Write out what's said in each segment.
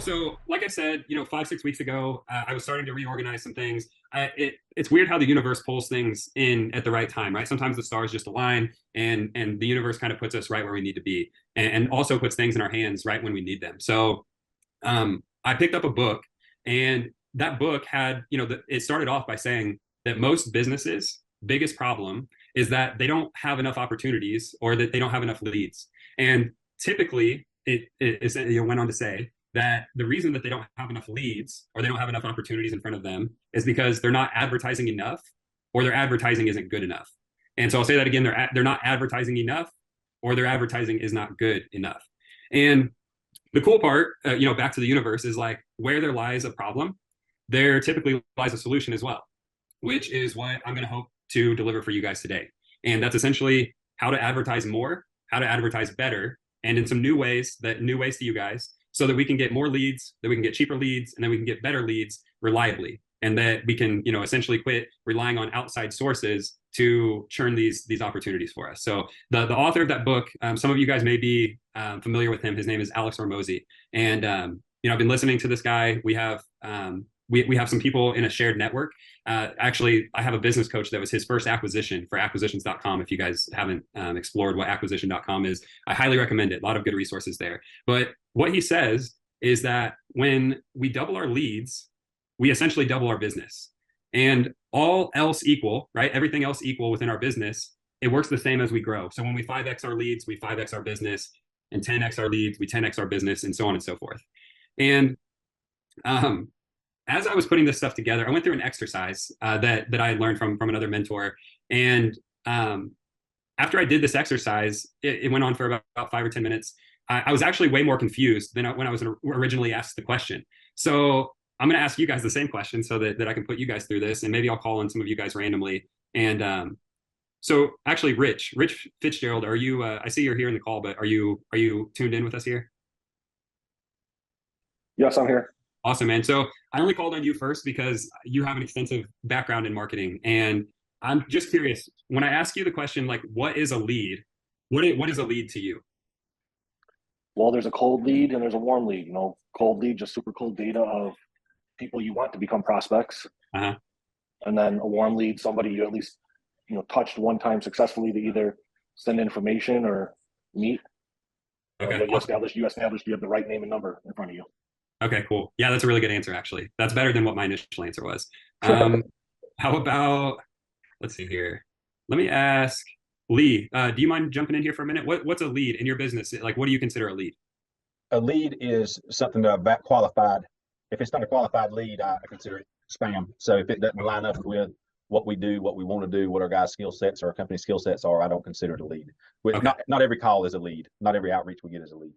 Cool. So, like I said, 5, 6 weeks ago, I was starting to reorganize some things. It's weird how the universe pulls things in at the right time, right? Sometimes the stars just align, and the universe kind of puts us right where we need to be, and also puts things in our hands right when we need them. So, I picked up a book, and that book had, it started off by saying that most businesses' biggest problem is that they don't have enough opportunities or that they don't have enough leads. And typically, it went on to say that the reason that they don't have enough leads or they don't have enough opportunities in front of them is because they're not advertising enough or their advertising isn't good enough. And so I'll say that again, they're not advertising enough or their advertising is not good enough. And the cool part, back to the universe, is like where there lies a problem, there typically lies a solution as well, which is what I'm going to hope to deliver for you guys today. And that's essentially how to advertise more, how to advertise better, and in some new ways to you guys, so that we can get more leads, that we can get cheaper leads, and then we can get better leads reliably, and that we can, essentially quit relying on outside sources to churn these opportunities for us. So the author of that book, some of you guys may be familiar with him. His name is Alex Hormozi, and I've been listening to this guy. We have we have some people in a shared network. Actually, I have a business coach that was his first acquisition for acquisitions.com. If you guys haven't explored what acquisition.com is, I highly recommend it. A lot of good resources there. But what he says is that when we double our leads, we essentially double our business. And all else equal, right? Everything else equal within our business, it works the same as we grow. So when we 5x our leads, we 5x our business, and 10x our leads, we 10x our business, and so on and so forth. And as I was putting this stuff together, I went through an exercise that I had learned from another mentor. And after I did this exercise, it went on for about 5 or 10 minutes. I was actually way more confused than when I was originally asked the question. So I'm going to ask you guys the same question so that I can put you guys through this, and maybe I'll call on some of you guys randomly. And so actually, Rich Fitzgerald, are you? I see you're here in the call, but are you tuned in with us here? Yes, I'm here. Awesome, man. So I only called on you first because you have an extensive background in marketing, and I'm just curious. When I ask you the question, like, what is a lead? What is a lead to you? Well, there's a cold lead and there's a warm lead. Cold lead, just super cold data of people you want to become prospects. Uh-huh. And then a warm lead, somebody you at least, touched one time successfully to either send information or meet. Okay. You established you have the right name and number in front of you. Okay, cool. Yeah, that's a really good answer, actually. That's better than what my initial answer was. How about, let's see here. Let me ask Lee, do you mind jumping in here for a minute? What's a lead in your business? Like, what do you consider a lead? A lead is something that qualified. If it's not a qualified lead, I consider it spam. So if it doesn't line up with what we do, what we want to do, what our guys' skill sets or our company skill sets are, I don't consider it a lead. Okay. Not every call is a lead. Not every outreach we get is a lead.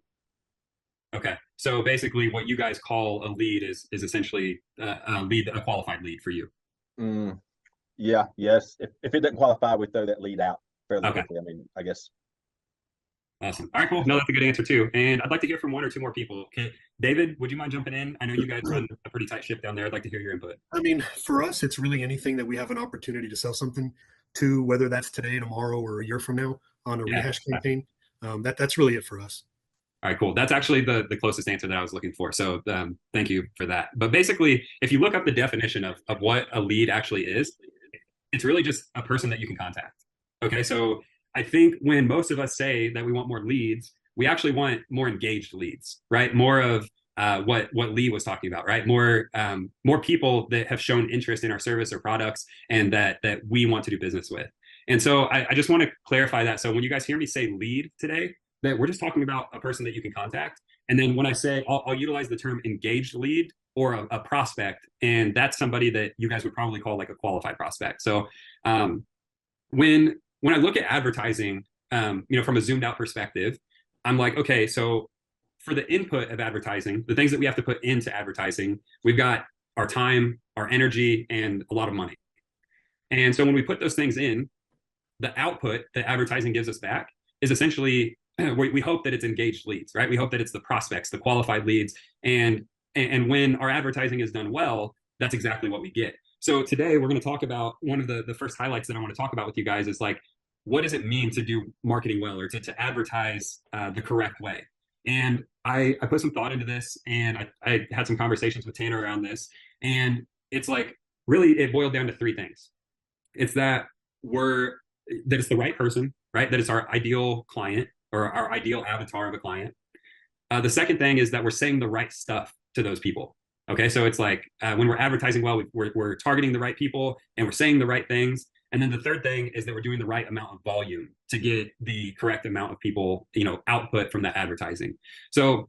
Okay. So basically what you guys call a lead is essentially a qualified lead for you. Yeah, yes. If it doesn't qualify, we throw that lead out fairly Okay. quickly. I mean, I guess. Awesome. All right, cool. No, that's a good answer too. And I'd like to hear from one or two more people. Okay. David, would you mind jumping in? I know you guys run a pretty tight ship down there. I'd like to hear your input. I mean, for us, it's really anything that we have an opportunity to sell something to, whether that's today, tomorrow, or a year from now on a rehash campaign. That's really it for us. All right, cool. That's actually the closest answer that I was looking for. So thank you for that. But basically, if you look up the definition of what a lead actually is, it's really just a person that you can contact. Okay, so I think when most of us say that we want more leads, we actually want more engaged leads, right? More of what Lee was talking about, right? More people that have shown interest in our service or products and that we want to do business with. And so I just want to clarify that. So when you guys hear me say lead today, that we're just talking about a person that you can contact. And then when I say, I'll utilize the term engaged lead or a prospect, and that's somebody that you guys would probably call like a qualified prospect. So when I look at advertising, from a zoomed out perspective, I'm like, okay, so for the input of advertising, the things that we have to put into advertising, we've got our time, our energy, and a lot of money. And so when we put those things in, the output that advertising gives us back is essentially, we hope that it's engaged leads, right? We hope that it's the prospects, the qualified leads. And when our advertising is done well, that's exactly what we get. So today we're going to talk about one of the first highlights that I want to talk about with you guys is like, what does it mean to do marketing well or to advertise the correct way? And I put some thought into this, and I had some conversations with Tanner around this. And it's like, really, it boiled down to three things. It's that that it's the right person, right? That it's our ideal client or our ideal avatar of a client. The second thing is that we're saying the right stuff to those people. Okay, so it's like when we're advertising well, we're targeting the right people and we're saying the right things. And then the third thing is that we're doing the right amount of volume to get the correct amount of people, output from that advertising. So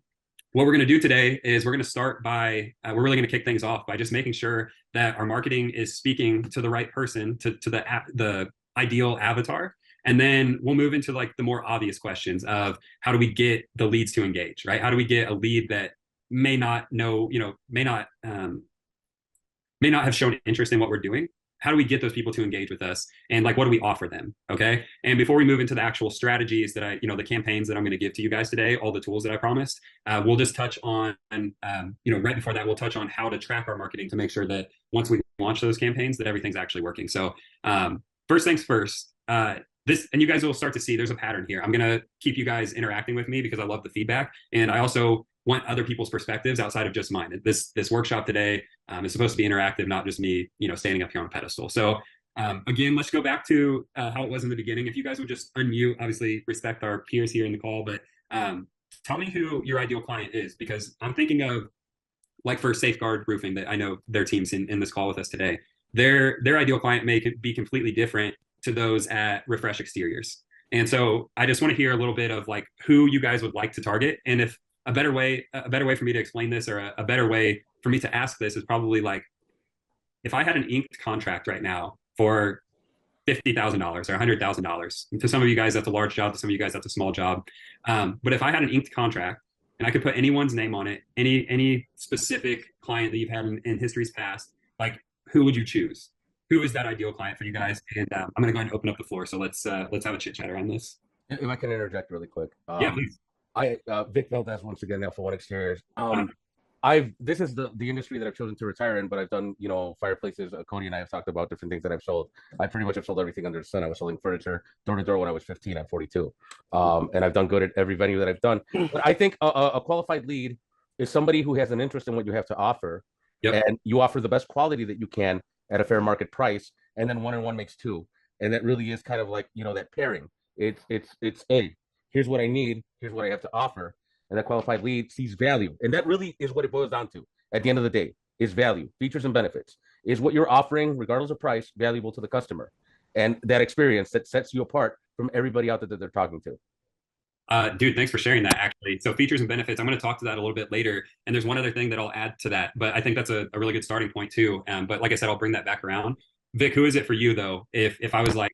what we're going to do today is we're going to start by we're really going to kick things off by just making sure that our marketing is speaking to the right person, to the ideal avatar. And then we'll move into like the more obvious questions of how do we get the leads to engage, right? How do we get a lead that may not know, may not have shown interest in what we're doing? How do we get those people to engage with us? And like, what do we offer them? Okay. And before we move into the actual strategies that the campaigns that I'm going to give to you guys today, all the tools that I promised, we'll just touch on, right before that, we'll touch on how to track our marketing to make sure that once we launch those campaigns, that everything's actually working. So first things first, and you guys will start to see there's a pattern here. I'm going to keep you guys interacting with me because I love the feedback. And I also want other people's perspectives outside of just mine. This workshop today is supposed to be interactive, not just me, standing up here on a pedestal. So again, let's go back to how it was in the beginning. If you guys would just unmute, obviously respect our peers here in the call, but tell me who your ideal client is, because I'm thinking of like for Safeguard Roofing, that I know their team's in this call with us today. Their ideal client may be completely different to those at Refresh Exteriors. And so I just want to hear a little bit of like who you guys would like to target. And if a better way for me to explain this, or a better way for me to ask this, is probably like, if I had an inked contract right now for $50,000 or $100,000, to some of you guys that's a large job, to some of you guys that's a small job. But if I had an inked contract and I could put anyone's name on it, any specific client that you've had in history's past, like who would you choose? Who is that ideal client for you guys? And I'm going to go ahead and open up the floor. So let's have a chit chat around this. If I can interject really quick. Yeah, please. Vic Valdez once again, Alpha One Exteriors. This is the industry that I've chosen to retire in, but I've done, fireplaces. Cody and I have talked about different things that I've sold. I pretty much have sold everything under the sun. I was selling furniture door to door when I was 15. I'm 42. And I've done good at every venue that I've done. But I think a qualified lead is somebody who has an interest in what you have to offer. Yep. And you offer the best quality that you can at a fair market price. And then 1 and 1 makes 2. And that really is kind of like, that pairing. It's A, here's what I need, here's what I have to offer. And that qualified lead sees value. And that really is what it boils down to at the end of the day, is value, features and benefits. Is what you're offering, regardless of price, valuable to the customer? And that experience that sets you apart from everybody out there that they're talking to. Dude, thanks for sharing that, actually. So features and benefits, I'm going to talk to that a little bit later. And there's one other thing that I'll add to that, but I think that's a really good starting point too. But like I said, I'll bring that back around. Vic, who is it for you though? If I was like,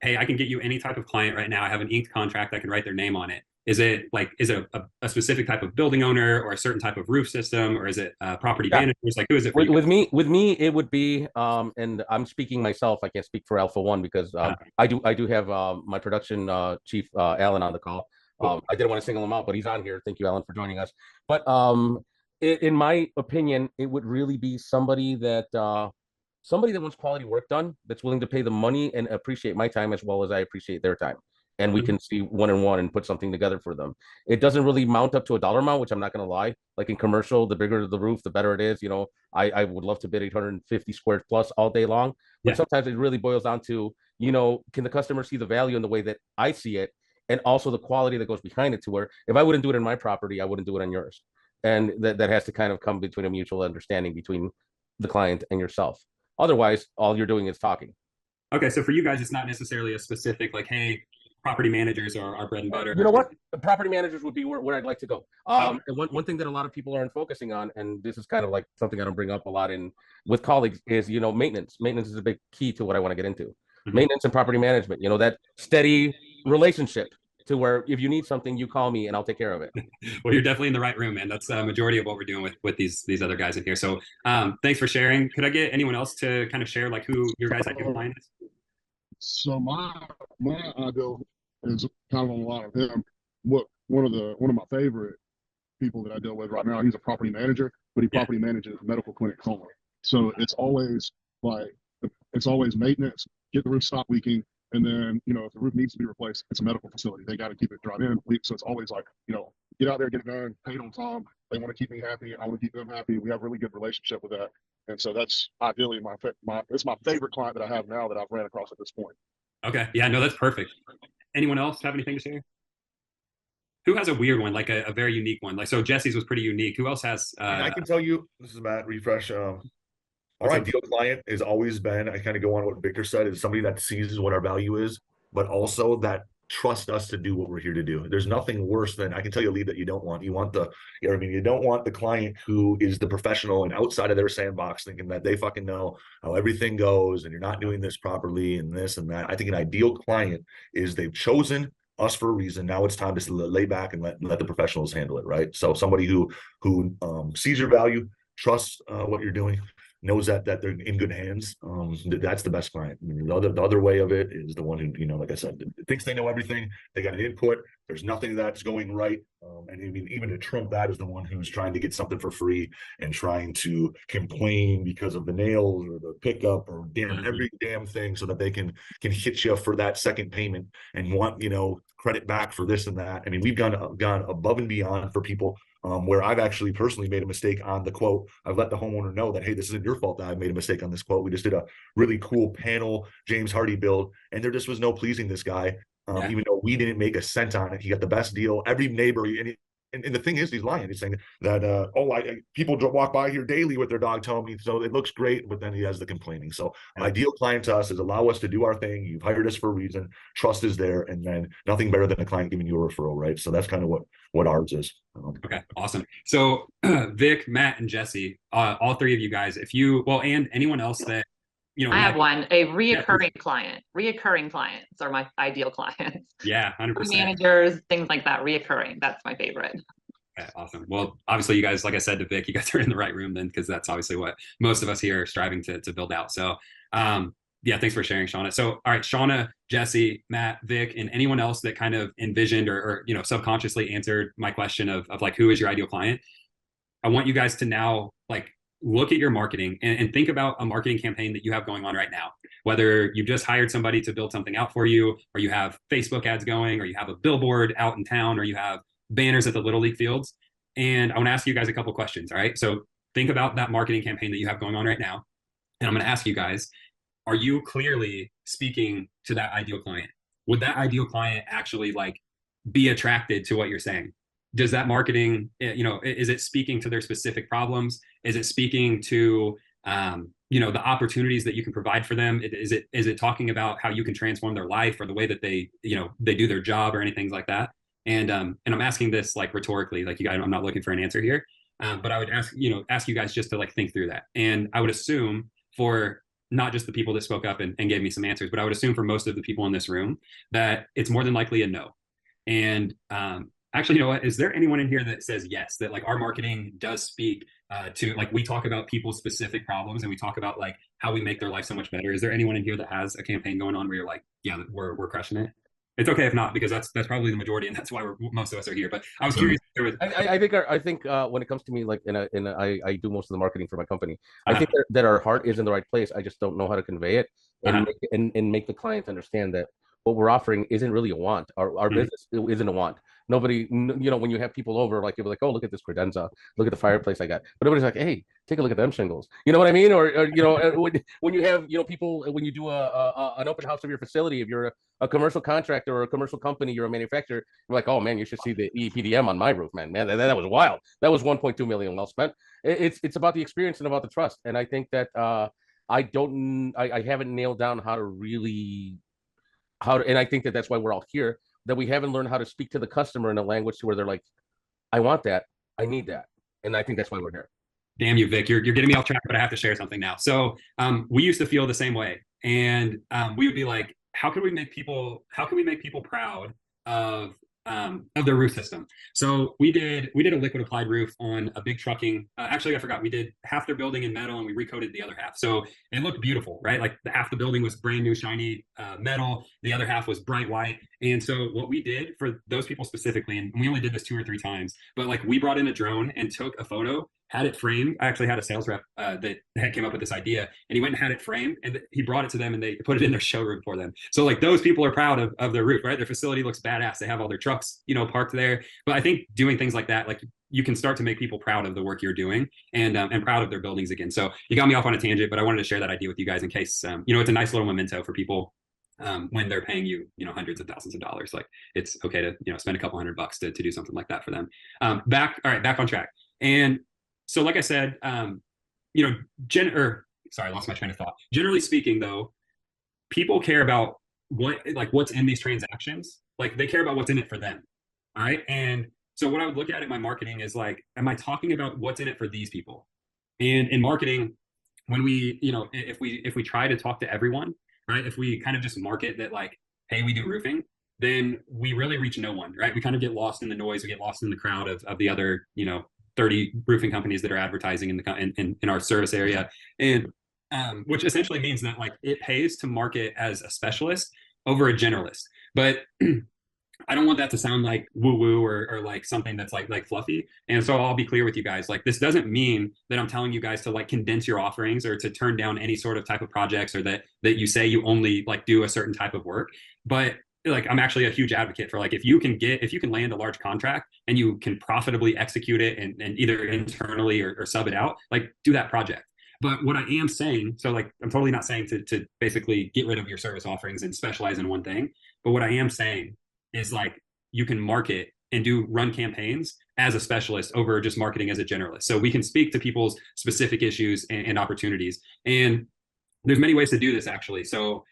hey, I can get you any type of client right now, I have an inked contract, I can write their name on it. Is it a specific type of building owner, or a certain type of roof system, or is it property managers? Like, who is it for you? With me, it would be, and I'm speaking myself, I can't speak for Alpha One because I do have my production chief, Alan, on the call. I didn't want to single him out, but he's on here. Thank you, Alan, for joining us. But in my opinion, it would really be somebody that wants quality work done, that's willing to pay the money and appreciate my time as well as I appreciate their time. And we can see 1 and 1 and put something together for them. It doesn't really mount up to a dollar amount, which I'm not going to lie. Like in commercial, the bigger the roof, the better it is. I would love to bid 850 squared plus all day long. But sometimes it really boils down to, can the customer see the value in the way that I see it? And also the quality that goes behind it, to where if I wouldn't do it in my property, I wouldn't do it on yours. And that has to kind of come between a mutual understanding between the client and yourself. Otherwise, all you're doing is talking. Okay, so for you guys, it's not necessarily a specific, like, hey, property managers are our bread and butter. You know what? The property managers would be where I'd like to go. And one thing that a lot of people aren't focusing on, and this is kind of like something I don't bring up a lot with colleagues, is, maintenance. Maintenance is a big key to what I want to get into. Mm-hmm. Maintenance and property management, that steady relationship to where if you need something, you call me and I'll take care of it. Well, you're definitely in the right room, man. That's a majority of what we're doing with these other guys in here. So thanks for sharing. Could I get anyone else to kind of share like who your guys' ideal client is? So my ideal is kind of on a lot of him. One of my favorite people that I deal with right now, he's a property manager, but he property manages medical clinics only. So it's always maintenance, get the roof stop leaking, and then if the roof needs to be replaced, it's a medical facility. They got to keep it drive in leak. So it's always like get out there, get it done, paid on time. They want to keep me happy. I want to keep them happy. We have a really good relationship with that. And so that's ideally it's my favorite client that I have now that I've ran across at this point. Okay. Yeah, no, that's perfect. Anyone else have anything to share? Who has a weird one, like a very unique one? Like, so Jesse's was pretty unique. Who else has? I can tell you, this is Matt Refresh. Our ideal client has always been, I kind of go on what Victor said, is somebody that sees what our value is, but also that trust us to do what we're here to do. There's nothing worse than, I can tell you a lead that you don't want. You want you don't want the client who is the professional and outside of their sandbox thinking that they fucking know how everything goes and you're not doing this properly and this and that. I think an ideal client is they've chosen us for a reason. Now it's time to lay back and let the professionals handle it, right? So somebody who sees your value, trusts what you're doing, knows that they're in good hands. That's the best client. I mean, the other way of it is the one who, like I said, thinks they know everything. They got an input. There's nothing that's going right. And I mean, even to trump that is the one who's trying to get something for free and trying to complain because of the nails or the pickup or every damn thing so that they can hit you for that second payment and want, credit back for this and that. I mean, we've gone above and beyond for people where I've actually personally made a mistake on the quote. I've let the homeowner know that, hey, this isn't your fault that I made a mistake on this quote. We just did a really cool panel James Hardy build, and there just was no pleasing this guy. Even though we didn't make a cent on it, he got the best deal. Every neighbor, and the thing is, he's lying. He's saying that, people walk by here daily with their dog telling me, so it looks great, but then he has the complaining. So ideal client to us is allow us to do our thing. You've hired us for a reason. Trust is there. And then nothing better than a client giving you a referral, right? So that's kind of what ours is. Okay, awesome. So Vic, Matt, and Jesse, all three of you guys, and anyone else that, I have one, a reoccurring client. Reoccurring clients are my ideal clients. Yeah, 100%. Managers, things like that, reoccurring. That's my favorite. Okay, awesome. Well, obviously you guys, like I said to Vic, you guys are in the right room then, because that's obviously what most of us here are striving to build out. So thanks for sharing, Shauna. So, all right, Shauna, Jesse, Matt, Vic, and anyone else that kind of envisioned or subconsciously answered my question of like, who is your ideal client? I want you guys to now look at your marketing and think about a marketing campaign that you have going on right now, whether you just hired somebody to build something out for you, or you have Facebook ads going, or you have a billboard out in town, or you have banners at the Little League fields. And I want to ask you guys a couple questions. All right. So think about that marketing campaign that you have going on right now. And I'm going to ask you guys, are you clearly speaking to that ideal client? Would that ideal client actually be attracted to what you're saying? Does that marketing, is it speaking to their specific problems? Is it speaking to, the opportunities that you can provide for them? Is it talking about how you can transform their life or the way that they do their job or anything like that? And I'm asking this rhetorically, you guys, I'm not looking for an answer here, but I would ask you guys just to think through that. And I would assume for not just the people that spoke up and gave me some answers, but I would assume for most of the people in this room that it's more than likely a no. And actually, you know what? Is there anyone in here that says yes, that our marketing does speak to we talk about people's specific problems and we talk about how we make their life so much better? Is there anyone in here that has a campaign going on where you're we're crushing it? It's okay if not, because that's probably the majority, and that's why most of us are here. But I was curious. I think when it comes to me, I do most of the marketing for my company. I think that our heart is in the right place. I just don't know how to convey it and make the clients understand that what we're offering isn't really a want. Our business isn't a want. Nobody, when you have people over, you're like, oh, look at this credenza, look at the fireplace I got. But nobody's like, hey, take a look at them shingles. You know what I mean? Or when you have, people, when you do an open house of your facility, if you're a commercial contractor or a commercial company, you're a manufacturer, you're like, oh man, you should see the EPDM on my roof, man. That was wild. That was 1.2 million well spent. It's about the experience and about the trust. And I think that I haven't nailed down and I think that's why we're all here, that we haven't learned how to speak to the customer in a language to where they're like, I want that, I need that. And I think that's why we're here. Damn you, Vic, you're getting me off track, but I have to share something now. So we used to feel the same way. And we would be like, how can we make people proud of their roof system? So we did a liquid applied roof on a big trucking. Actually, I forgot. We did half their building in metal and we recoated the other half. So it looked beautiful, right? The half the building was brand new, shiny metal. The other half was bright white. And so what we did for those people specifically, and we only did this 2 or 3 times, but we brought in a drone and took a photo had it framed. I actually had a sales rep that came up with this idea, and he went and had it framed, and he brought it to them, and they put it in their showroom for them. So like those people are proud of their roof, right? Their facility looks badass. They have all their trucks, parked there. But I think doing things like that, like you can start to make people proud of the work you're doing and proud of their buildings again. So you got me off on a tangent, but I wanted to share that idea with you guys in case, it's a nice little memento for people when they're paying you, hundreds of thousands of dollars. Like it's okay to, spend a couple $100 to do something like that for them. Back on track. And so, like I said, sorry, I lost my train of thought. Generally speaking, though, people care about what's in these transactions. Like they care about what's in it for them. All right. And so what I would look at in my marketing is like, am I talking about what's in it for these people? And in marketing, when we, if we try to talk to everyone, right? If we kind of just market that like, hey, we do roofing, then we really reach no one, right? We kind of get lost in the noise. We get lost in the crowd of the other, 30 roofing companies that are advertising in our service area. And which essentially means that like it pays to market as a specialist over a generalist. But I don't want that to sound like woo-woo or like something that's like fluffy. And so I'll be clear with you guys. Like this doesn't mean that I'm telling you guys to like condense your offerings or to turn down any sort of type of projects or that you say you only like do a certain type of work. But like I'm actually a huge advocate for like if you can land a large contract and you can profitably execute it and either internally or sub it out, like do that project. But what I am saying, so like I'm totally not saying to basically get rid of your service offerings and specialize in one thing. But what I am saying is like you can market and run campaigns as a specialist over just marketing as a generalist. So we can speak to people's specific issues and opportunities. And there's many ways to do this actually. So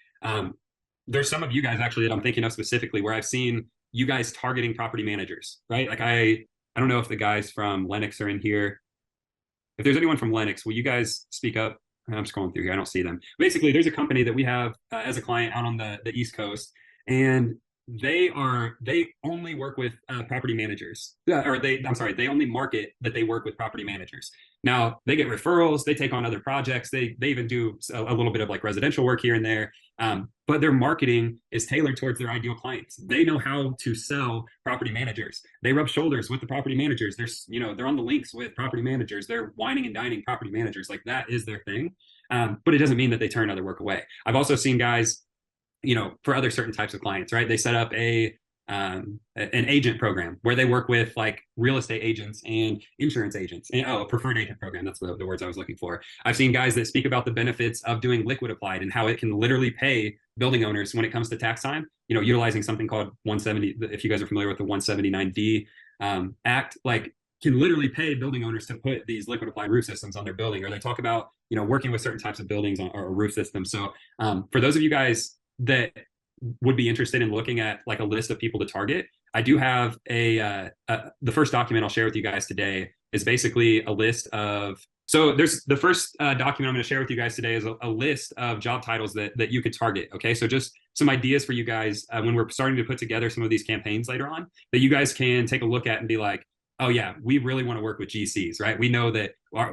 there's some of you guys actually that I'm thinking of specifically where I've seen you guys targeting property managers, right? Like I don't know if the guys from Lennox are in here. If there's anyone from Lennox, will you guys speak up? I'm scrolling through here. I don't see them. Basically, there's a company that we have as a client out on the East Coast, and they only work with property managers, they only market that they work with property managers. Now they get referrals, they take on other projects, they even do a little bit of like residential work here and there, but their marketing is tailored towards their ideal clients. They know how to sell property managers. They rub shoulders with the property managers. They're on the links with property managers. They're wining and dining property managers. Like that is their thing, but it doesn't mean that they turn other work away. I've also seen guys, for other certain types of clients, right? They set up an agent program where they work with like real estate agents and insurance agents. And, a preferred agent program. That's the words I was looking for. I've seen guys that speak about the benefits of doing liquid applied and how it can literally pay building owners when it comes to tax time, utilizing something called 170. If you guys are familiar with the 179D Act, like can literally pay building owners to put these liquid applied roof systems on their building, or they talk about, working with certain types of buildings or roof systems. So for those of you guys that would be interested in looking at like a list of people to target, I do have the first document I'll share with you guys today is basically a list of, so there's the first document I'm going to share with you guys today is a list of job titles that you could target. Okay. So just some ideas for you guys when we're starting to put together some of these campaigns later on that you guys can take a look at and be like, oh yeah, we really want to work with GCs, right? We know that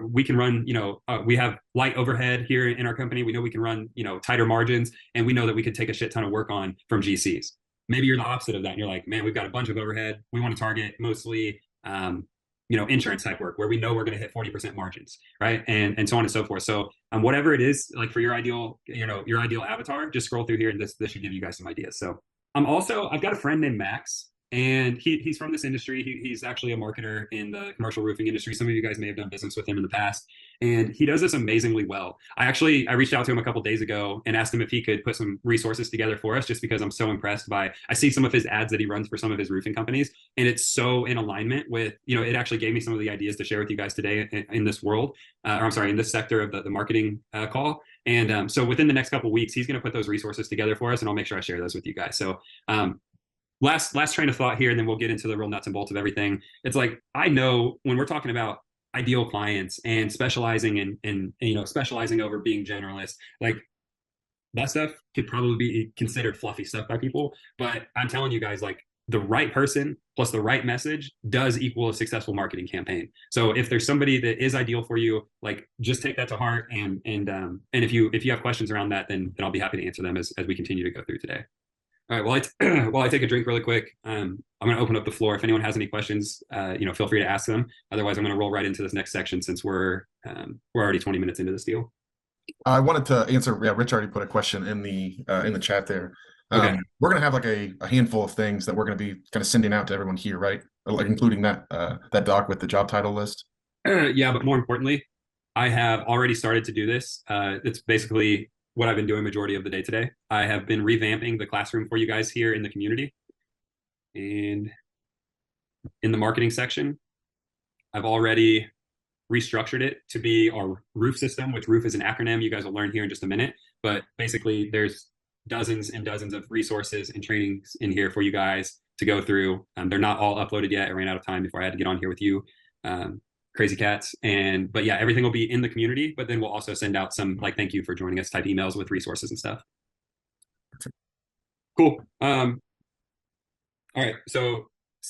we can run, we have light overhead here in our company. We know we can run, tighter margins, and we know that we could take a shit ton of work on from GCs. Maybe you're the opposite of that. And you're like, man, we've got a bunch of overhead. We want to target mostly, insurance type work where we know we're going to hit 40% margins, right? And so on and so forth. So whatever it is, like for your ideal, your ideal avatar, just scroll through here and this should give you guys some ideas. So I've got a friend named Max. And he's from this industry. He's actually a marketer in the commercial roofing industry. Some of you guys may have done business with him in the past. And he does this amazingly well. I reached out to him a couple of days ago and asked him if he could put some resources together for us, just because I'm so impressed I see some of his ads that he runs for some of his roofing companies. And it's so in alignment with, it actually gave me some of the ideas to share with you guys today in this world, in this sector of the marketing call. And so within the next couple of weeks, he's going to put those resources together for us, and I'll make sure I share those with you guys. So last train of thought here, and then we'll get into the real nuts and bolts of everything. It's like, I know when we're talking about ideal clients and specializing in specializing over being generalist, like that stuff could probably be considered fluffy stuff by people. But I'm telling you guys, like the right person plus the right message does equal a successful marketing campaign. So if there's somebody that is ideal for you, like just take that to heart. And if you have questions around that, then I'll be happy to answer them as we continue to go through today. All right. Well, while I take a drink really quick, I'm going to open up the floor. If anyone has any questions, feel free to ask them. Otherwise, I'm going to roll right into this next section since we're already 20 minutes into this deal. I wanted to answer. Yeah, Rich already put a question in the chat there. Okay. We're gonna have like a handful of things that we're gonna be kind of sending out to everyone here, right? Like including that doc with the job title list. Yeah, but more importantly, I have already started to do this. It's basically what I've been doing majority of the day today. I have been revamping the classroom for you guys here in the community. And in the marketing section, I've already restructured it to be our roof system, which roof is an acronym you guys will learn here in just a minute. But basically, there's dozens and dozens of resources and trainings in here for you guys to go through. They're not all uploaded yet. I ran out of time before I had to get on here with you, crazy cats. But yeah, everything will be in the community, but then we'll also send out some like, thank you for joining us type emails with resources and stuff. Cool. All right. So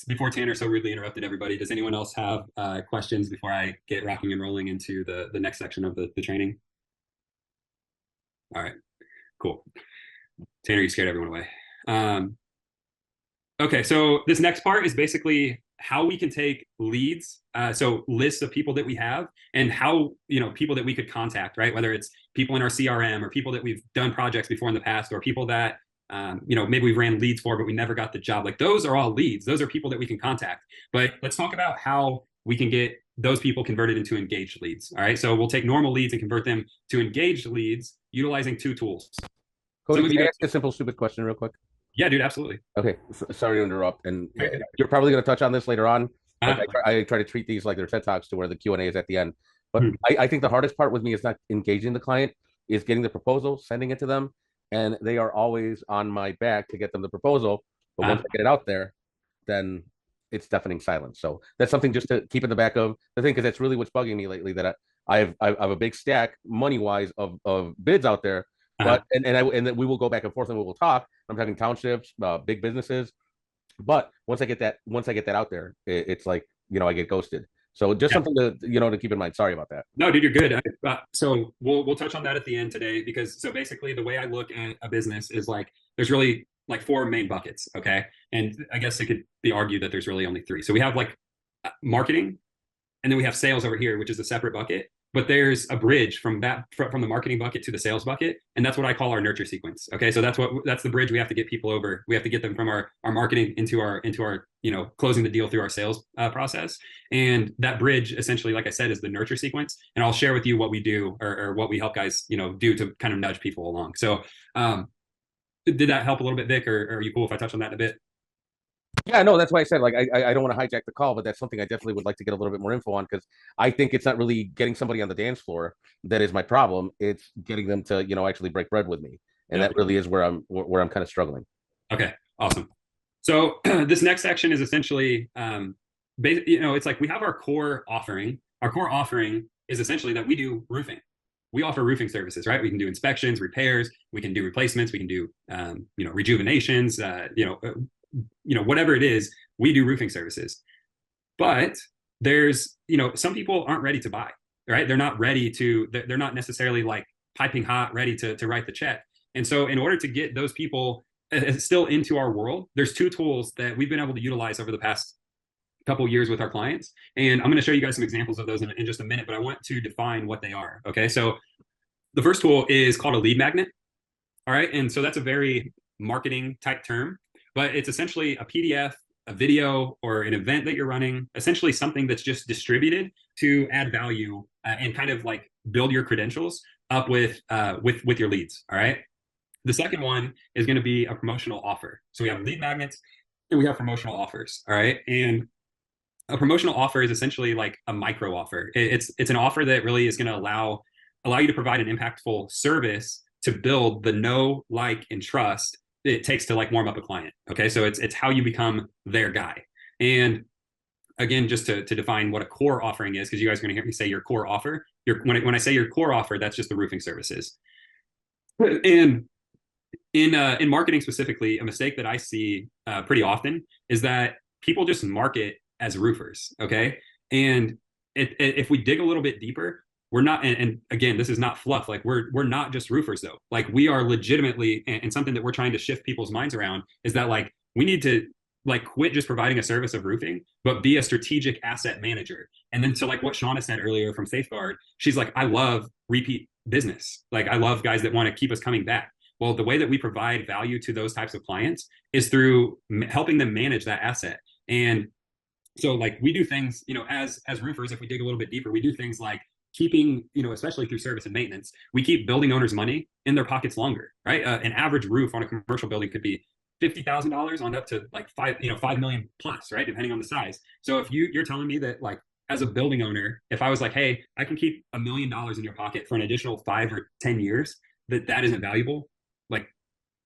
before Tanner so rudely interrupted everybody, does anyone else have questions before I get rocking and rolling into the next section of the training? All right, cool. Tanner, you scared everyone away. Okay, so this next part is basically how we can take leads, so lists of people that we have and how, people that we could contact, right? Whether it's people in our CRM or people that we've done projects before in the past or people that, maybe we ran leads for, but we never got the job. Like those are all leads. Those are people that we can contact. But let's talk about how we can get those people converted into engaged leads. All right, so we'll take normal leads and convert them to engaged leads utilizing two tools. Cody, can I ask a simple, stupid question real quick? Yeah, dude, absolutely. Okay, sorry to interrupt, and you're probably going to touch on this later on. I try to treat these like they're TED Talks to where the Q&A is at the end. But I think the hardest part with me is not engaging the client, is getting the proposal, sending it to them, and they are always on my back to get them the proposal. But once I get it out there, then it's deafening silence. So that's something just to keep in the back of the thing, because that's really what's bugging me lately, that I have a big stack money-wise of bids out there. But and then we will go back and forth and we will talk. I'm talking townships, big businesses. But once I get that out there, it's like, I get ghosted. So just something to to keep in mind. Sorry about that. No, dude, you're good. So we'll touch on that at the end today, because so basically the way I look at a business is like there's really like four main buckets, okay? And I guess it could be argued that there's really only three. So we have like marketing, and then we have sales over here, which is a separate bucket. But there's a bridge from the marketing bucket to the sales bucket, and that's what I call our nurture sequence. Okay, so that's the bridge we have to get people over. We have to get them from our marketing into our closing the deal through our sales process. And that bridge, essentially, like I said, is the nurture sequence. And I'll share with you what we do or what we help guys do to kind of nudge people along. So did that help a little bit, Vic, or are you cool if I touch on that in a bit? Yeah, no, that's why I said, like, I don't want to hijack the call, but that's something I definitely would like to get a little bit more info on, because I think it's not really getting somebody on the dance floor that is my problem. It's getting them to, actually break bread with me. And that really is where I'm kind of struggling. Okay, awesome. So this next section is essentially, it's like we have our core offering. Our core offering is essentially that we do roofing. We offer roofing services, right? We can do inspections, repairs, we can do replacements, we can do, rejuvenations, whatever it is, we do roofing services. But there's, some people aren't ready to buy, right? They're not ready to, they're not necessarily like piping hot, ready to write the check. And so in order to get those people still into our world, there's two tools that we've been able to utilize over the past couple of years with our clients. And I'm going to show you guys some examples of those in just a minute, but I want to define what they are. Okay. So the first tool is called a lead magnet. All right. And so that's a very marketing type term, but it's essentially a PDF, a video, or an event that you're running, essentially something that's just distributed to add value and kind of like build your credentials up with your leads. All right. The second one is going to be a promotional offer. So we have lead magnets and we have promotional offers. All right. And a promotional offer is essentially like a micro offer. It's an offer that really is going to allow you to provide an impactful service to build the know, like, and trust it takes to like warm up a client. Okay. So it's how you become their guy. And again, just to define what a core offering is, because you guys are going to hear me say your core offer. When I say your core offer, that's just the roofing services. And in marketing specifically, a mistake that I see pretty often is that people just market as roofers. Okay. And if we dig a little bit deeper, we're not, and again, this is not fluff. Like we're not just roofers though. Like we are legitimately, and something that we're trying to shift people's minds around is that like we need to like quit just providing a service of roofing, but be a strategic asset manager. And then so like what Shauna said earlier from Safeguard, she's like, I love repeat business. Like I love guys that want to keep us coming back. Well, the way that we provide value to those types of clients is through helping them manage that asset. And so like we do things, you know, as roofers, if we dig a little bit deeper, we do things like keeping, you know, especially through service and maintenance, we keep building owners money in their pockets longer, right? An average roof on a commercial building could be $50,000 on up to like 5 million plus, right? Depending on the size. So if you're telling me that like as a building owner, if I was like, hey, I can keep $1 million in your pocket for an additional 5 or 10 years, that isn't valuable. Like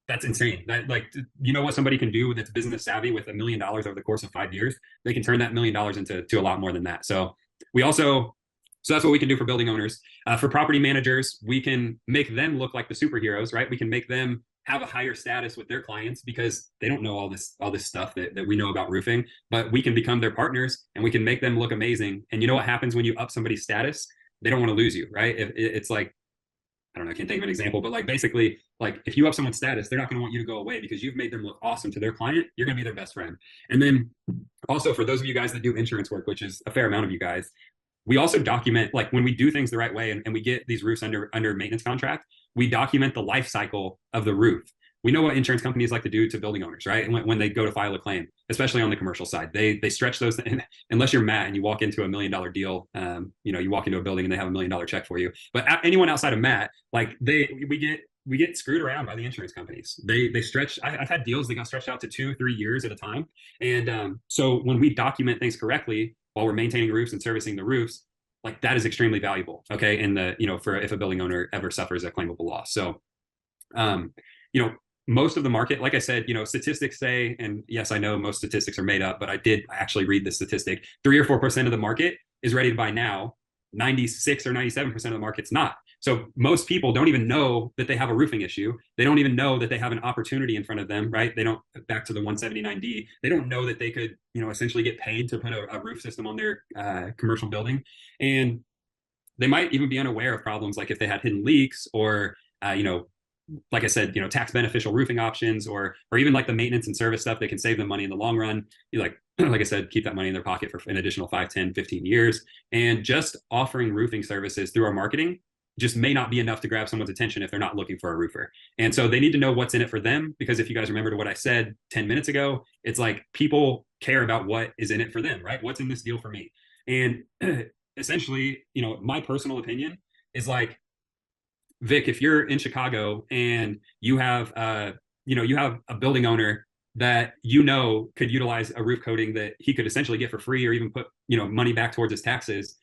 that's insane. That like, you know what somebody can do that's business savvy with $1 million over the course of 5 years? They can turn that $1 million into a lot more than that. So that's what we can do for building owners. For property managers, we can make them look like the superheroes, right? We can make them have a higher status with their clients because they don't know all this stuff that we know about roofing, but we can become their partners and we can make them look amazing. And you know what happens when you up somebody's status? They don't want to lose you, right? It's like, I don't know, I can't think of an example, but like basically, like if you up someone's status, they're not going to want you to go away because you've made them look awesome to their client. You're going to be their best friend. And then also for those of you guys that do insurance work, which is a fair amount of you guys, we also document, like when we do things the right way and we get these roofs under maintenance contract, we document the life cycle of the roof. We know what insurance companies like to do to building owners, right? And when they go to file a claim, especially on the commercial side, they stretch those, unless you're Matt and you walk into $1 million deal, you know, you walk into a building and they have $1 million check for you. But anyone outside of Matt, like we get screwed around by the insurance companies. They stretch, I've had deals that got stretched out to 2-3 years at a time. And so when we document things correctly, while we're maintaining roofs and servicing the roofs, like that is extremely valuable. Okay. And for if a building owner ever suffers a claimable loss. So, you know, most of the market, like I said, you know, statistics say, and yes, I know most statistics are made up, but I did actually read the statistic, 3 or 4% of the market is ready to buy now. 96 or 97% of the market's not. So most people don't even know that they have a roofing issue. They don't even know that they have an opportunity in front of them, right? They don't, back to the 179D, they don't know that they could, you know, essentially get paid to put a roof system on their commercial building. And they might even be unaware of problems like if they had hidden leaks or, you know, like I said, you know, tax beneficial roofing options or even like the maintenance and service stuff that can save them money in the long run. You like I said, keep that money in their pocket for an additional 5, 10, 15 years. And just offering roofing services through our marketing just may not be enough to grab someone's attention if they're not looking for a roofer. And so they need to know what's in it for them, because if you guys remember to what I said 10 minutes ago, it's like people care about what is in it for them, right? What's in this deal for me? And essentially, you know, my personal opinion is like, Vic, if you're in Chicago and you have you have a building owner that you know could utilize a roof coating that he could essentially get for free or even put, you know, money back towards his taxes,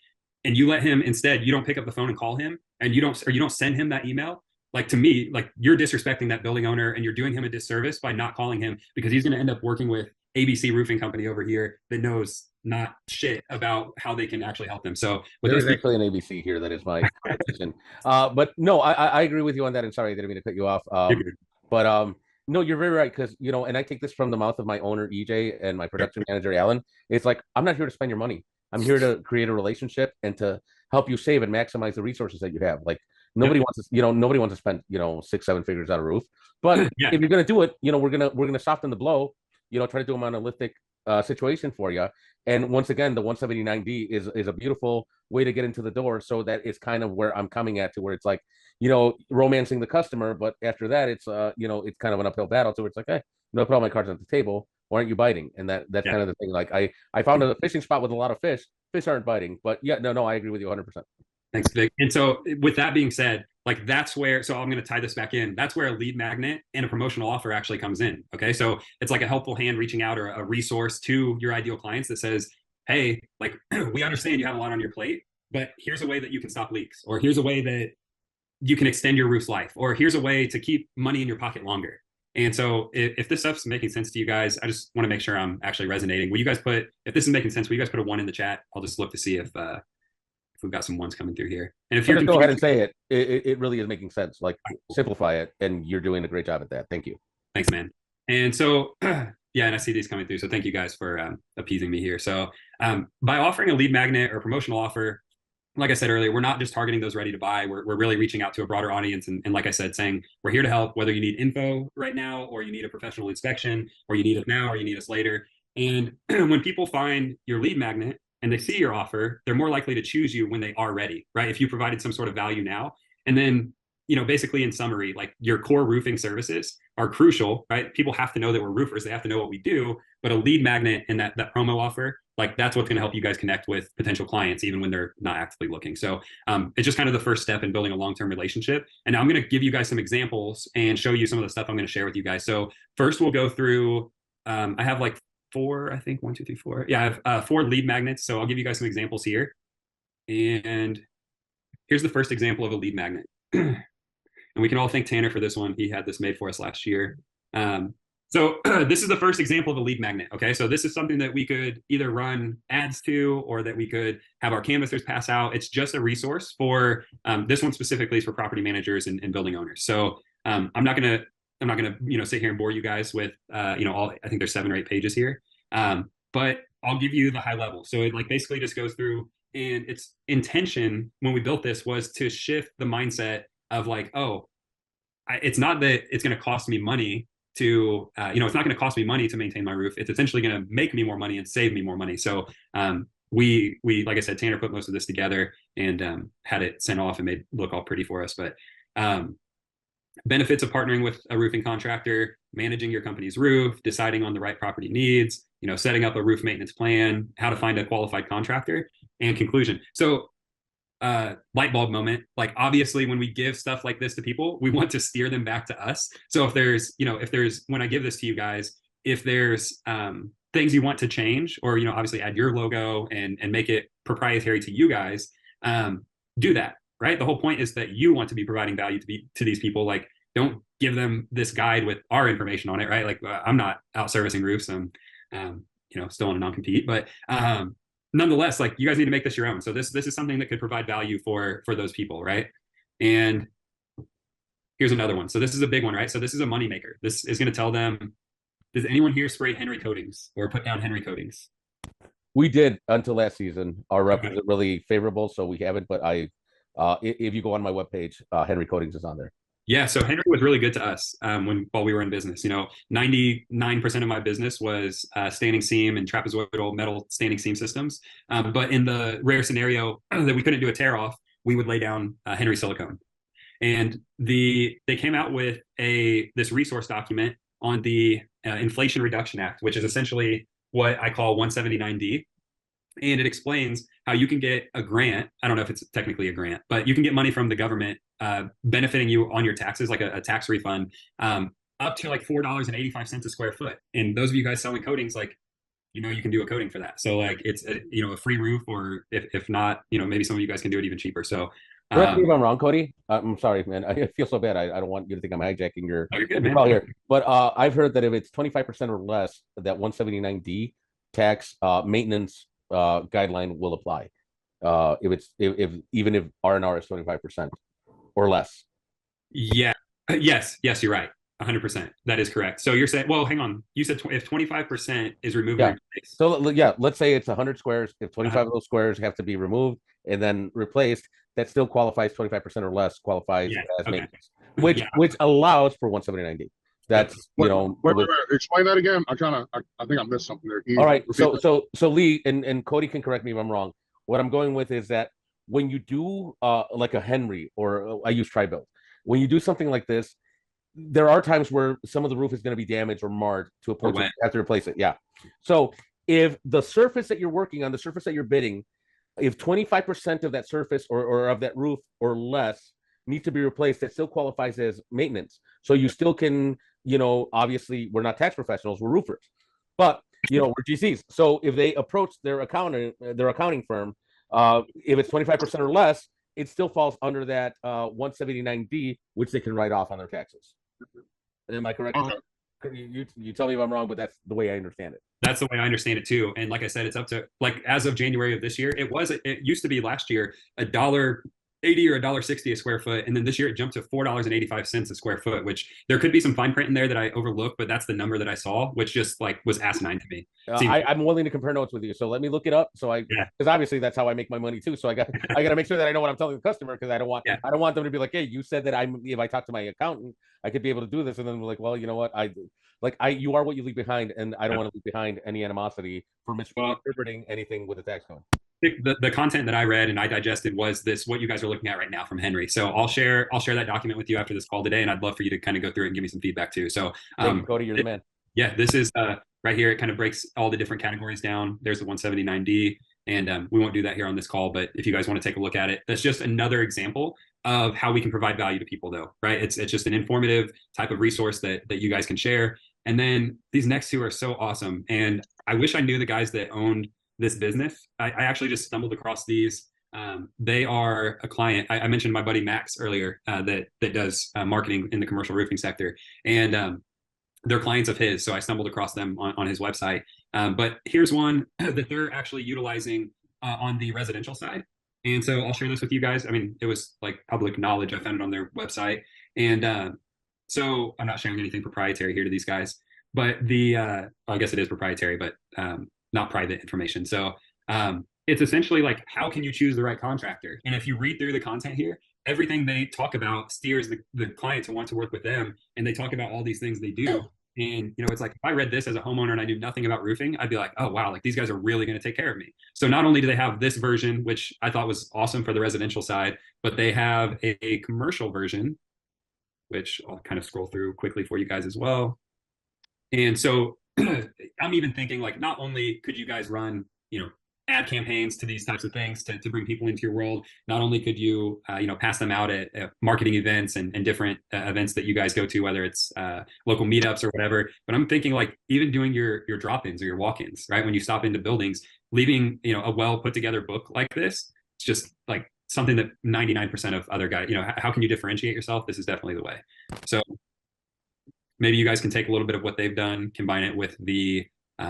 and you let him instead, you don't pick up the phone and call him, and you don't send him that email, like to me, like you're disrespecting that building owner and you're doing him a disservice by not calling him, because he's going to end up working with ABC Roofing Company over here that knows not shit about how they can actually help them. So there's actually an ABC here that is my position. But no, I agree with you on that. And sorry, I didn't mean to cut you off. But no, you're very right, because you know, and I take this from the mouth of my owner EJ and my production manager Alan. It's like, I'm not here to spend your money. I'm here to create a relationship and to help you save and maximize the resources that you have. Like nobody wants to spend, you know, 6-7 figures on a roof. But if you're gonna do it, you know, we're gonna soften the blow. You know, try to do a monolithic situation for you. And once again, the 179D is a beautiful way to get into the door. So that is kind of where I'm coming at, to where it's like, you know, romancing the customer, but after that, it's you know, it's kind of an uphill battle. So it's like, hey, you know, I put all my cards on the table. Why aren't you biting? And that's kind of the thing. Like I found a fishing spot with a lot of fish. Fish aren't biting. But yeah, no, I agree with you 100%. Thanks, Vic. And so with that being said, like that's where, so I'm going to tie this back in. That's where a lead magnet and a promotional offer actually comes in. Okay. So it's like a helpful hand reaching out or a resource to your ideal clients that says, hey, like we understand you have a lot on your plate, but here's a way that you can stop leaks, or here's a way that you can extend your roof's life, or here's a way to keep money in your pocket longer. And so if this stuff's making sense to you guys, I just want to make sure I'm actually resonating. Will you guys if this is making sense, will you guys put a 1 in the chat? I'll just look to see if we've got some 1s coming through here. And if you're just go ahead and say it. It really is making sense. Like simplify it, and you're doing a great job at that. Thank you. Thanks, man. And so, yeah, and I see these coming through. So thank you guys for appeasing me here. So by offering a lead magnet or promotional offer, like I said earlier, we're not just targeting those ready to buy. We're really reaching out to a broader audience. And like I said, saying we're here to help, whether you need info right now, or you need a professional inspection, or you need us now, or you need us later. And when people find your lead magnet and they see your offer, they're more likely to choose you when they are ready, right? If you provided some sort of value now. And then, basically in summary, like your core roofing services are crucial, right? People have to know that we're roofers. They have to know what we do, but a lead magnet and that promo offer, like that's what's going to help you guys connect with potential clients, even when they're not actively looking. So it's just kind of the first step in building a long-term relationship. And now I'm going to give you guys some examples and show you some of the stuff I'm going to share with you guys. So first we'll go through, I have like four, I think 1, 2, 3, 4. Yeah, I have 4 lead magnets. So I'll give you guys some examples here. And here's the first example of a lead magnet. And we can all thank Tanner for this one. He had this made for us last year. So this is the first example of a lead magnet. Okay, so this is something that we could either run ads to, or that we could have our canvassers pass out. It's just a resource for this one specifically is for property managers and building owners. So I'm not gonna sit here and bore you guys with all. I think there's 7 or 8 pages here, but I'll give you the high level. So it like basically just goes through, and its intention when we built this was to shift the mindset of like, it's not that it's going to cost me money to, it's not going to cost me money to maintain my roof. It's essentially going to make me more money and save me more money. So we like I said, Tanner put most of this together and had it sent off and made it look all pretty for us. But benefits of partnering with a roofing contractor, managing your company's roof, deciding on the right property needs, setting up a roof maintenance plan, how to find a qualified contractor, and conclusion. So light bulb moment, like obviously when we give stuff like this to people, we want to steer them back to us. So if there's when I give this to you guys, if there's things you want to change, or obviously add your logo and make it proprietary to you guys, do that, right? The whole point is that you want to be providing value to these people. Like, don't give them this guide with our information on it, right? Like I'm not out servicing roofs. I'm still on a non-compete, but nonetheless, like you guys need to make this your own. So this is something that could provide value for those people, right? And here's another one. So this is a big one, right? So this is a moneymaker. This is going to tell them, does anyone here spray Henry coatings or put down Henry coatings? We did until last season. Our rep wasn't really favorable, so we haven't. But if you go on my webpage, Henry Coatings is on there. Yeah, so Henry was really good to us while we were in business. 99% of my business was standing seam and trapezoidal metal standing seam systems. But in the rare scenario that we couldn't do a tear off, we would lay down Henry silicone. And they came out with this resource document on the Inflation Reduction Act, which is essentially what I call 179D. And it explains how you can get a grant. I don't know if it's technically a grant, but you can get money from the government benefiting you on your taxes, like a tax refund, up to like $4.85 a square foot. And those of you guys selling coatings, like, you can do a coating for that. So like it's a free roof, or if not, maybe some of you guys can do it even cheaper. So correct me if I'm wrong, Cody. I'm sorry, man. I feel so bad. I don't want you to think I'm hijacking your you're good, man. Here. But I've heard that if it's 25% or less, that 179D tax maintenance guideline will apply. If even if R&R is 25% or less. Yeah. Yes, you're right. 100%. That is correct. So you're saying, well, hang on. You said if 25% is removed. Yeah. So let's say it's 100 squares. If 25 of those squares have to be removed and then replaced, that still qualifies. 25% or less qualifies as maintenance, which allows for 179D. That's wait, explain that again. I think I missed something there. All right. So Lee and Cody can correct me if I'm wrong. What I'm going with is that when you do like a Henry, or I use Tri-Built, when you do something like this, there are times where some of the roof is going to be damaged or marred to a point where you have to replace it. Yeah. So if the surface that you're working on, the surface that you're bidding, if 25% of that surface or of that roof or less needs to be replaced, that still qualifies as maintenance. So you still can, obviously we're not tax professionals, we're roofers, but we're GCs. So if they approach their accounting firm, if it's 25% or less, it still falls under that 179D, which they can write off on their taxes. Am I correct? You tell me if I'm wrong, but that's the way I understand it. That's the way I understand it too. And like I said, it's up to, like, as of January of this year, it used to be last year $1 $1.80 or $1.60 a square foot. And then this year it jumped to $4.85 a square foot, which there could be some fine print in there that I overlooked, but that's the number that I saw, which just like was asinine to me. I'm willing to compare notes with you. So let me look it up. So because obviously that's how I make my money too. So I got to make sure that I know what I'm telling the customer, because I don't want them to be like, hey, you said that if I talk to my accountant, I could be able to do this. And then we're like, well, you know what? You are what you leave behind. And I don't want to leave behind any animosity for misinterpreting anything with the tax code. The content that I read and I digested was what you guys are looking at right now from Henry. So I'll share that document with you after this call today, and I'd love for you to kind of go through it and give me some feedback too. So Cody, you're the man. Yeah, this is right here. It kind of breaks all the different categories down. There's the 179D, and we won't do that here on this call, but if you guys want to take a look at it, that's just another example of how we can provide value to people though, right? It's just an informative type of resource that you guys can share. And then these next two are so awesome. And I wish I knew the guys that owned this business. I actually just stumbled across these. They are a client. I mentioned my buddy Max earlier that does marketing in the commercial roofing sector, and they're clients of his. So I stumbled across them on his website. But here's one that they're actually utilizing on the residential side. And so I'll share this with you guys. I mean, it was like public knowledge. I found it on their website. And so I'm not sharing anything proprietary here to these guys, but I guess it is proprietary, but not private information. So it's essentially like, how can you choose the right contractor? And if you read through the content here, everything they talk about steers the client to want to work with them. And they talk about all these things they do. And, it's like, if I read this as a homeowner and I knew nothing about roofing, I'd be like, oh, wow, like these guys are really going to take care of me. So not only do they have this version, which I thought was awesome for the residential side, but they have a commercial version, which I'll kind of scroll through quickly for you guys as well. And so I'm even thinking like, not only could you guys run, ad campaigns to these types of things to bring people into your world, not only could you, pass them out at marketing events and different events that you guys go to, whether it's local meetups or whatever, but I'm thinking like even doing your drop-ins or your walk-ins, right? When you stop into buildings, leaving, a well put together book like this, it's just like something that 99% of other guys, how can you differentiate yourself? This is definitely the way. So maybe you guys can take a little bit of what they've done, combine it with the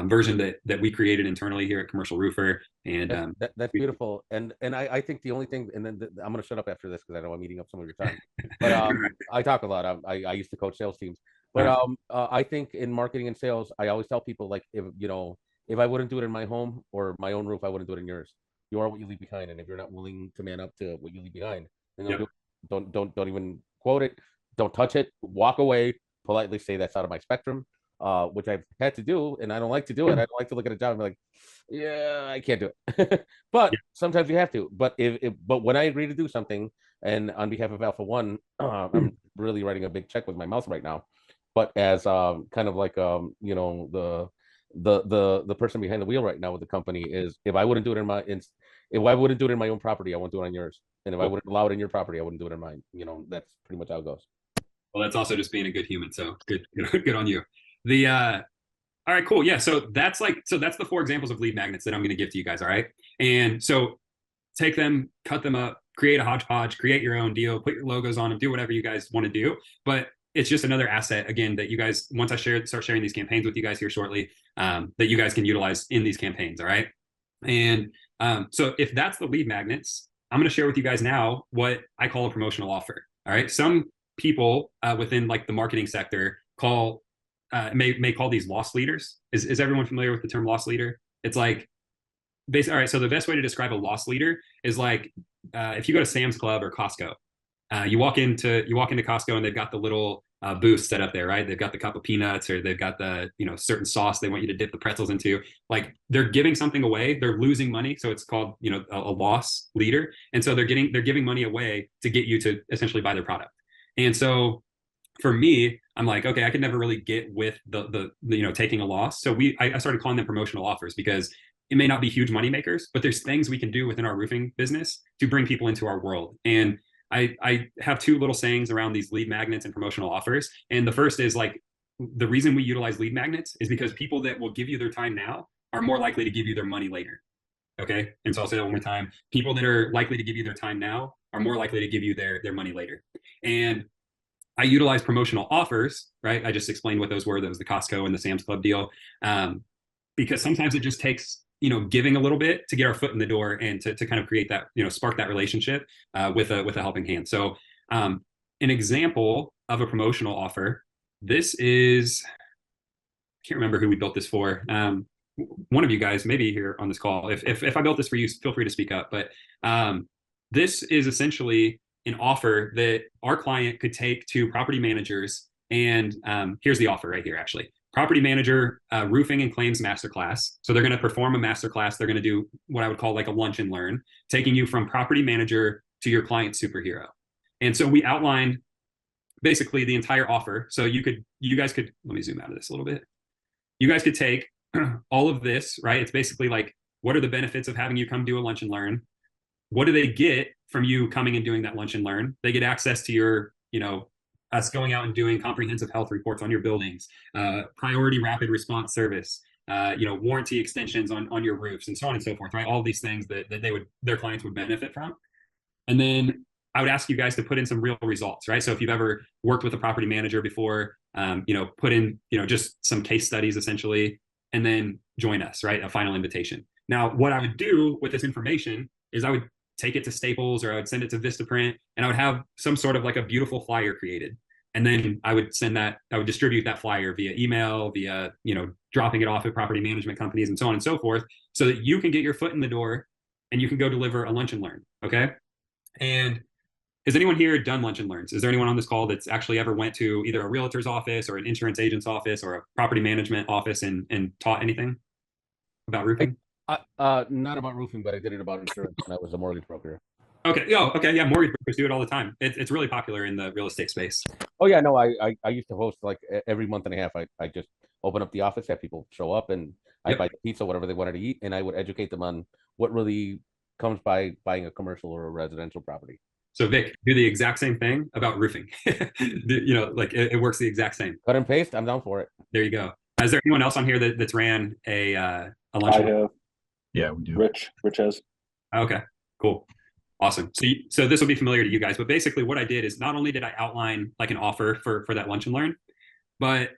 version that we created internally here at Commercial Roofer, and that's beautiful. And I think the only thing, and then I'm going to shut up after this because I know I'm eating up some of your time. But I talk a lot. I used to coach sales teams, but I think in marketing and sales, I always tell people like if I wouldn't do it in my home or my own roof, I wouldn't do it in yours. You are what you leave behind, and if you're not willing to man up to what you leave behind, then don't even quote it, don't touch it, walk away, politely say that's out of my spectrum. Which I've had to do, and I don't like to do it. I don't like to look at a job and be like, yeah, I can't do it. But sometimes you have to. But but when I agree to do something, and on behalf of Alpha One, I'm really writing a big check with my mouth right now. But as kind of like the person behind the wheel right now with the company is, if I wouldn't do it in my own property, I won't do it on yours. And if I wouldn't allow it in your property, I wouldn't do it in mine. That's pretty much how it goes. Well, that's also just being a good human. So good on you. All right, cool. Yeah. So that's the 4 examples of lead magnets that I'm going to give to you guys. All right. And so take them, cut them up, create a hodgepodge, create your own deal, put your logos on them, do whatever you guys want to do. But it's just another asset, again, that you guys, once I start sharing these campaigns with you guys here shortly, that you guys can utilize in these campaigns. All right. And so if that's the lead magnets, I'm going to share with you guys now what I call a promotional offer. All right. Some people within like the marketing sector may call these loss leaders. Is everyone familiar with the term loss leader? It's like, all right, so the best way to describe a loss leader is like, if you go to Sam's Club or Costco, you walk into Costco and they've got the little booth set up there, right? They've got the cup of peanuts, or they've got the, certain sauce they want you to dip the pretzels into. Like, they're giving something away, they're losing money. So it's called, a loss leader. And so they're giving money away to get you to essentially buy their product. And so for me, I'm like, okay, I could never really get with the taking a loss. So I started calling them promotional offers, because it may not be huge money makers, but there's things we can do within our roofing business to bring people into our world. And I have 2 little sayings around these lead magnets and promotional offers. And the first is like, the reason we utilize lead magnets is because people that will give you their time now are more likely to give you their money later. Okay. And so I'll say that one more time. People that are likely to give you their time now are more likely to give you their money later. And I utilize promotional offers, right? I just explained what those were. That was the Costco and the Sam's Club deal. Because sometimes it just takes giving a little bit to get our foot in the door and to kind of create that, spark that relationship with a helping hand. So an example of a promotional offer, this is, I can't remember who we built this for. One of you guys maybe here on this call, if I built this for you, feel free to speak up. But this is essentially an offer that our client could take to property managers. And here's the offer right here, actually. Property manager roofing and claims masterclass. So they're going to perform a masterclass. They're going to do what I would call like a lunch and learn, taking you from property manager to your client superhero. And so we outlined basically the entire offer. So you guys could, let me zoom out of this a little bit. You guys could take all of this, right? It's basically like, what are the benefits of having you come do a lunch and learn? What do they get from you coming and doing that lunch and learn? They get access to your, us going out and doing comprehensive health reports on your buildings, priority rapid response service, warranty extensions on your roofs, and so on and so forth, right? All these things that their clients would benefit from. And then I would ask you guys to put in some real results, right? So if you've ever worked with a property manager before, put in, just some case studies essentially, and then join us, right? A final invitation. Now, what I would do with this information is I would take it to Staples or I would send it to Vistaprint, and I would have some sort of like a beautiful flyer created. And then I would distribute that flyer via email, via, dropping it off at property management companies and so on and so forth, so that you can get your foot in the door and you can go deliver a lunch and learn. Okay. And has anyone here done lunch and learns? Is there anyone on this call that's actually ever went to either a realtor's office or an insurance agent's office or a property management office and taught anything about roofing? Not about roofing, but I did it about insurance when I was a mortgage broker. Okay. Oh, okay. Yeah. Mortgage brokers do it all the time. It's really popular in the real estate space. Oh yeah, no, I used to host like every month and a half. I just open up the office, have people show up, and I buy the pizza, whatever they wanted to eat, and I would educate them on what really comes by buying a commercial or a residential property. So Vic, do the exact same thing about roofing. It works the exact same. Cut and paste. I'm down for it. There you go. Is there anyone else on here that's ran a lunch? I have. Yeah, we do. Rich has. Okay, cool. Awesome. So this will be familiar to you guys, but basically what I did is not only did I outline like an offer for that lunch and learn, but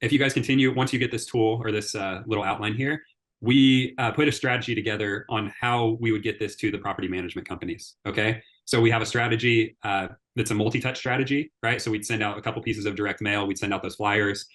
if you guys continue, once you get this tool or this little outline here, we put a strategy together on how we would get this to the property management companies. Okay. So we have a strategy that's a multi-touch strategy, right? So we'd send out a couple pieces of direct mail. We'd send out those flyers.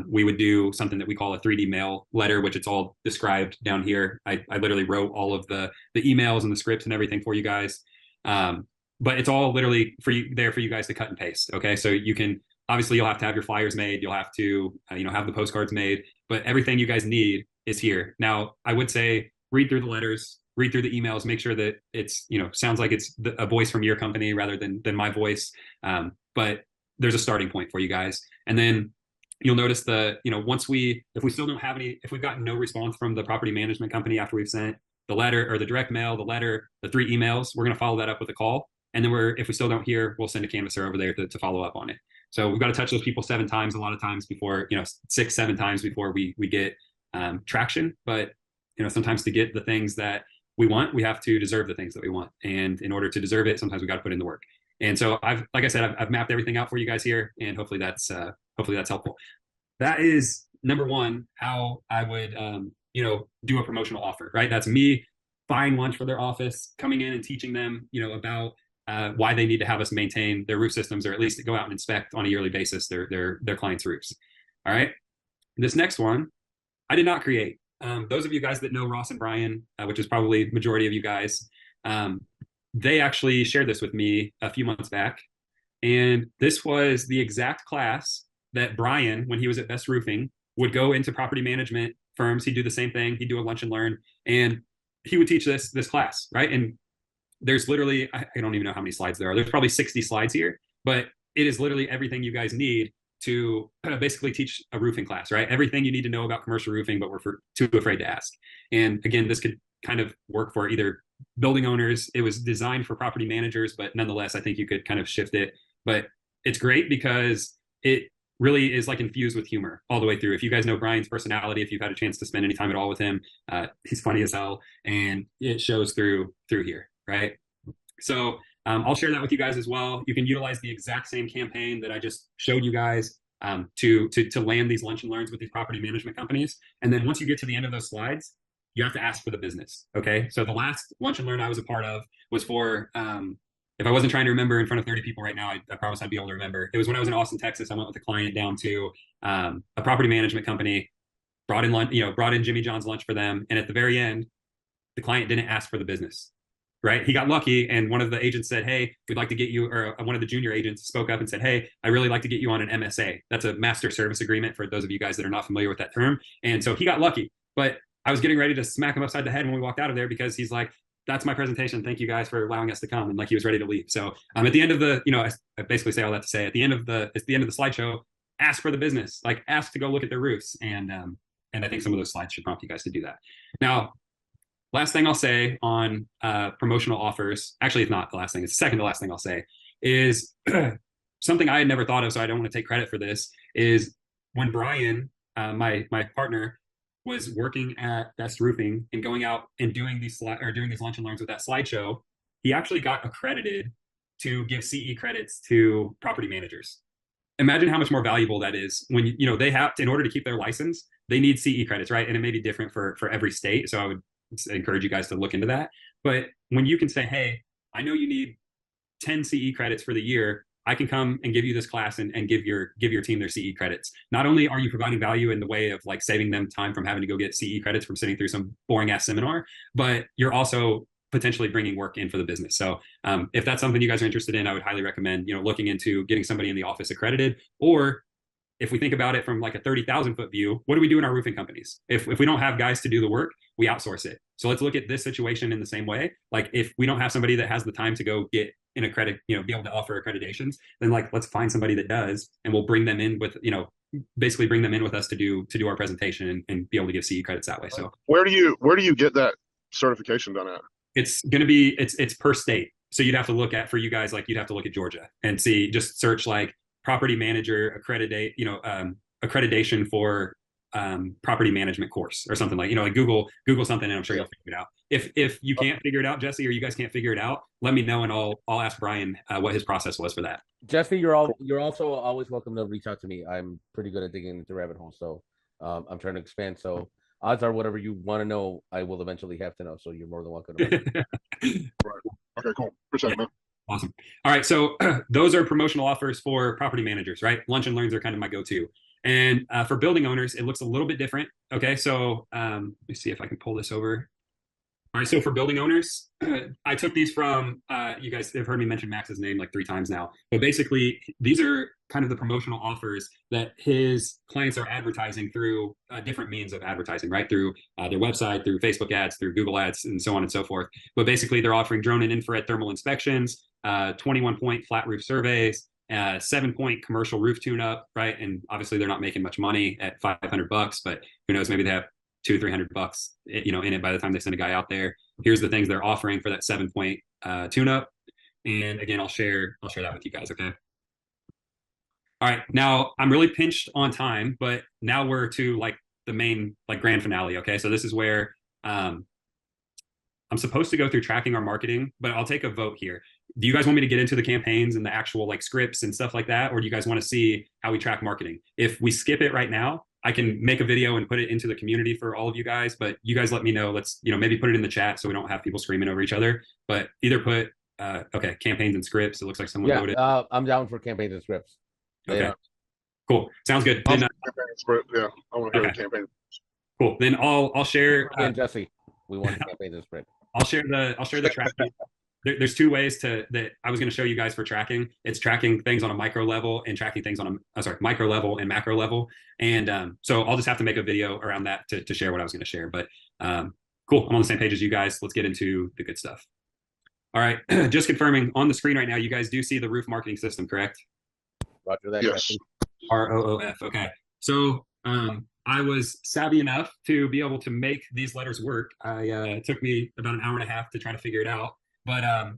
We would do something that we call a 3D mail letter, which it's all described down here. I literally wrote all of the emails and the scripts and everything for you guys. But it's all literally for you guys to cut and paste. Okay. So you can, obviously you'll have to have your flyers made. You'll have to, have the postcards made, but everything you guys need is here. Now I would say, read through the letters, read through the emails, make sure that it's, sounds like it's a voice from your company rather than my voice. But there's a starting point for you guys. And then you'll notice if we still don't have if we've gotten no response from the property management company after we've sent the letter or the direct mail, the letter, the 3 emails, we're going to follow that up with a call. And then if we still don't hear, we'll send a canvasser over there to follow up on it. So we've got to touch those people 7 times, a lot of times before, 6, 7 times before we get traction. But, sometimes to get the things that we want, we have to deserve the things that we want. And in order to deserve it, sometimes we got to put in the work. And so like I said, I've mapped everything out for you guys here, and hopefully that's helpful. That is number one, how I would, do a promotional offer, right? That's me buying lunch for their office, coming in and teaching them, about why they need to have us maintain their roof systems, or at least go out and inspect on a yearly basis their clients' roofs. All right. This next one, I did not create. Those of you guys that know Ross and Brian, which is probably the majority of you guys, they actually shared this with me a few months back. And this was the exact class that Brian, when he was at Best Roofing, would go into property management firms. He'd do the same thing. He'd do a lunch and learn, and he would teach this class, right? And there's literally, I don't even know how many slides there are. There's probably 60 slides here, but it is literally everything you guys need to basically teach a roofing class, right? Everything you need to know about commercial roofing, but we're too afraid to ask. And again, this could kind of work for either building owners. It was designed for property managers, but nonetheless, I think you could kind of shift it. But it's great because it really is like infused with humor all the way through. If you guys know Brian's personality, if you've had a chance to spend any time at all with him, he's funny as hell, and it shows through here, right? So I'll share that with you guys as well. You can utilize the exact same campaign that I just showed you guys to land these lunch and learns with these property management companies. And then once you get to the end of those slides, you have to ask for the business. Okay. So the last lunch and learn I was a part of was for, if I wasn't trying to remember in front of 30 people right now, I promise I'd be able to remember. It was when I was in Austin, Texas. I went with a client down to a property management company, brought in lunch, brought in Jimmy John's lunch for them. And at the very end, the client didn't ask for the business, right? He got lucky. And one of the agents said, hey, we'd like to get you, or one of the junior agents spoke up and said, hey, I really like to get you on an MSA. That's a master service agreement for those of you guys that are not familiar with that term. And so he got lucky, but I was getting ready to smack him upside the head when we walked out of there because he's like, that's my presentation. Thank you guys for allowing us to come. And like, he was ready to leave. So at the end of the, I basically say all that to say at the end of the slideshow, ask for the business, like ask to go look at their roofs. And I think some of those slides should prompt you guys to do that. Now, last thing I'll say on promotional offers, actually, it's not the last thing, it's the second to last thing I'll say, is something I had never thought of, so I don't want to take credit for this, is when Brian, my partner, was working at Best Roofing and going out and doing these lunch and learns with that slideshow, he actually got accredited to give CE credits to property managers. Imagine how much more valuable that is when they have to, in order to keep their license, they need CE credits, right? And it may be different for every state. So I would encourage you guys to look into that. But when you can say, hey, I know you need 10 CE credits for the year, I can come and give you this class and give your team their CE credits. Not only are you providing value in the way of like saving them time from having to go get CE credits from sitting through some boring ass seminar, but you're also potentially bringing work in for the business. So if that's something you guys are interested in, I would highly recommend, looking into getting somebody in the office accredited. Or if we think about it from like a 30,000 foot view, what do we do in our roofing companies? If we don't have guys to do the work, we outsource it. So let's look at this situation in the same way. Like if we don't have somebody that has the time to go get an accredit, be able to offer accreditations, then like, let's find somebody that does, and we'll bring them in with, basically bring them in with us to do our presentation and be able to give CE credits that way. So where do you get that certification done at? It's going to be, it's per state. So you'd have to look at, for you guys, like you'd have to look at Georgia and see, just search like property manager accreditation for property management course or something like, like Google something, and I'm sure you'll figure it out. If you can't figure it out, Jesse, or you guys can't figure it out, let me know and I'll ask Brian what his process was for that. Jesse, you're also always welcome to reach out to me. I'm pretty good at digging into rabbit holes, so I'm trying to expand. So odds are whatever you want to know, I will eventually have to know. So you're more than welcome to. Right. Okay, cool. Appreciate it, man. Awesome. All right. So those are promotional offers for property managers, right? Lunch and learns are kind of my go-to. And for building owners, it looks a little bit different. Okay. So let me see if I can pull this over. All right. So for building owners, I took these from, you guys have heard me mention Max's name like 3 times now. But basically, these are kind of the promotional offers that his clients are advertising through different means of advertising, right? Through their website, through Facebook ads, through Google ads, and so on and so forth. But basically, they're offering drone and infrared thermal inspections, 21-point flat roof surveys, 7-point commercial roof tune-up, right? And obviously, they're not making much money at $500, but who knows? Maybe they have $200-300, in it by the time they send a guy out there. Here's the things they're offering for that 7-point tune-up. And again, I'll share that with you guys. Okay. All right. Now I'm really pinched on time, but now we're to like the main like grand finale. Okay. So this is where I'm supposed to go through tracking our marketing, but I'll take a vote here. Do you guys want me to get into the campaigns and the actual like scripts and stuff like that? Or do you guys want to see how we track marketing? If we skip it right now, I can make a video and put it into the community for all of you guys, but you guys let me know. Let's, maybe put it in the chat so we don't have people screaming over each other, but either put, okay, campaigns and scripts. It looks like someone voted. I'm down for campaigns and scripts. Okay. Yeah. Cool. Sounds good. Then, campaign script. Yeah. I want to hear the campaign. Cool. Then I'll share. And Jesse, we want the campaigns and script. I'll share the tracking. There's 2 ways that I was going to show you guys for tracking. It's tracking things on a micro level and tracking things on a micro level and macro level. And so I'll just have to make a video around that to share what I was going to share. But cool. I'm on the same page as you guys. Let's get into the good stuff. All right. Just confirming on the screen right now, you guys do see the roof marketing system, correct? Roger that. Yes. ROOF. Okay. So I was savvy enough to be able to make these letters work. It took me about an hour and a half to try to figure it out. But I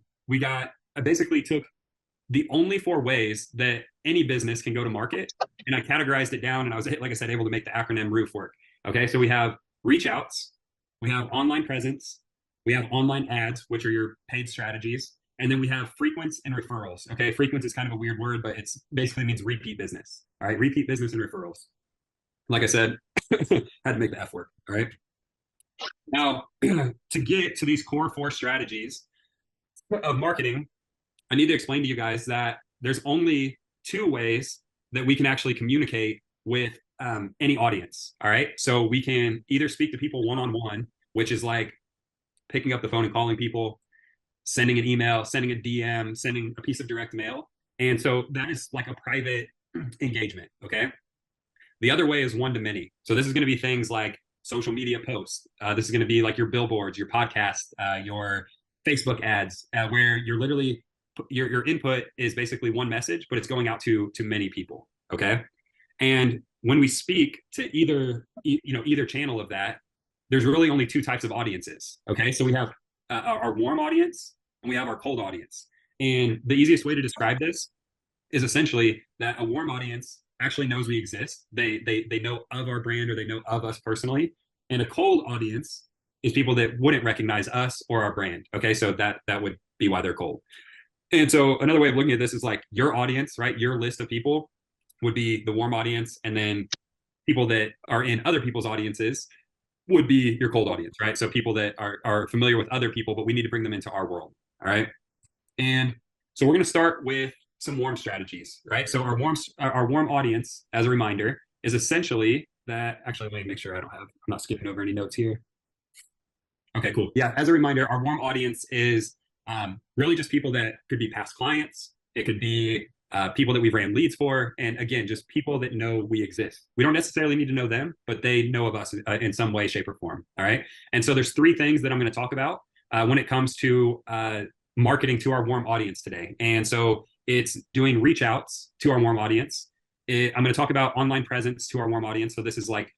basically took the only 4 ways that any business can go to market, and I categorized it down, and I was, like I said, able to make the acronym ROOF work. Okay. So we have reach outs, we have online presence, we have online ads, which are your paid strategies. And then we have frequents and referrals. Okay. Frequents is kind of a weird word, but it's basically means repeat business. All right. Repeat business and referrals. Like I said, had to make the F work. All right. Now, to get to these core 4 strategies of marketing, I need to explain to you guys that there's only 2 ways that we can actually communicate with any audience. All right. So we can either speak to people one-on-one, which is like picking up the phone and calling people, sending an email, sending a DM, sending a piece of direct mail. And so that is like a private engagement. Okay. The other way is one-to-many. So this is going to be things like social media posts. This is going to be like your billboards, your podcast, your Facebook ads, where you're literally your input is basically one message, but it's going out to many people. Okay. And when we speak to either channel of that, there's really only 2 types of audiences. Okay. So we have our warm audience and we have our cold audience. And the easiest way to describe this is essentially that a warm audience actually knows we exist. They know of our brand, or they know of us personally. And a cold audience is people that wouldn't recognize us or our brand. Okay. So that would be why they're cold. And so another way of looking at this is like your audience, right? Your list of people would be the warm audience. And then people that are in other people's audiences would be your cold audience, right? So people that are familiar with other people, but we need to bring them into our world. All right. And so we're going to start with some warm strategies, right? So our warm audience, as a reminder, is essentially that. Actually, let me make sure I'm not skipping over any notes here. Okay, cool. Yeah, as a reminder, our warm audience is really just people that could be past clients. It could be people that we've ran leads for. And again, just people that know we exist. We don't necessarily need to know them, but they know of us in some way, shape, or form. All right. And so there's 3 things that I'm going to talk about when it comes to marketing to our warm audience today. And so it's doing reach outs to our warm audience. I'm going to talk about online presence to our warm audience. So this is like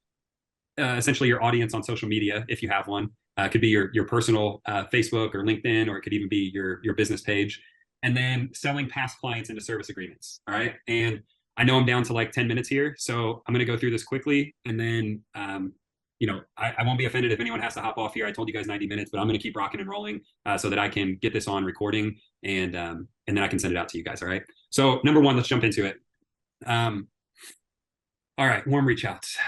essentially your audience on social media, if you have one. It could be your personal Facebook or LinkedIn, or it could even be your business page. And then selling past clients into service agreements. All right. And I know I'm down to like 10 minutes here, so I'm going to go through this quickly. And then, I won't be offended if anyone has to hop off here. I told you guys 90 minutes, but I'm going to keep rocking and rolling so that I can get this on recording and then I can send it out to you guys. All right. So number 1, let's jump into it. All right. Warm reach outs.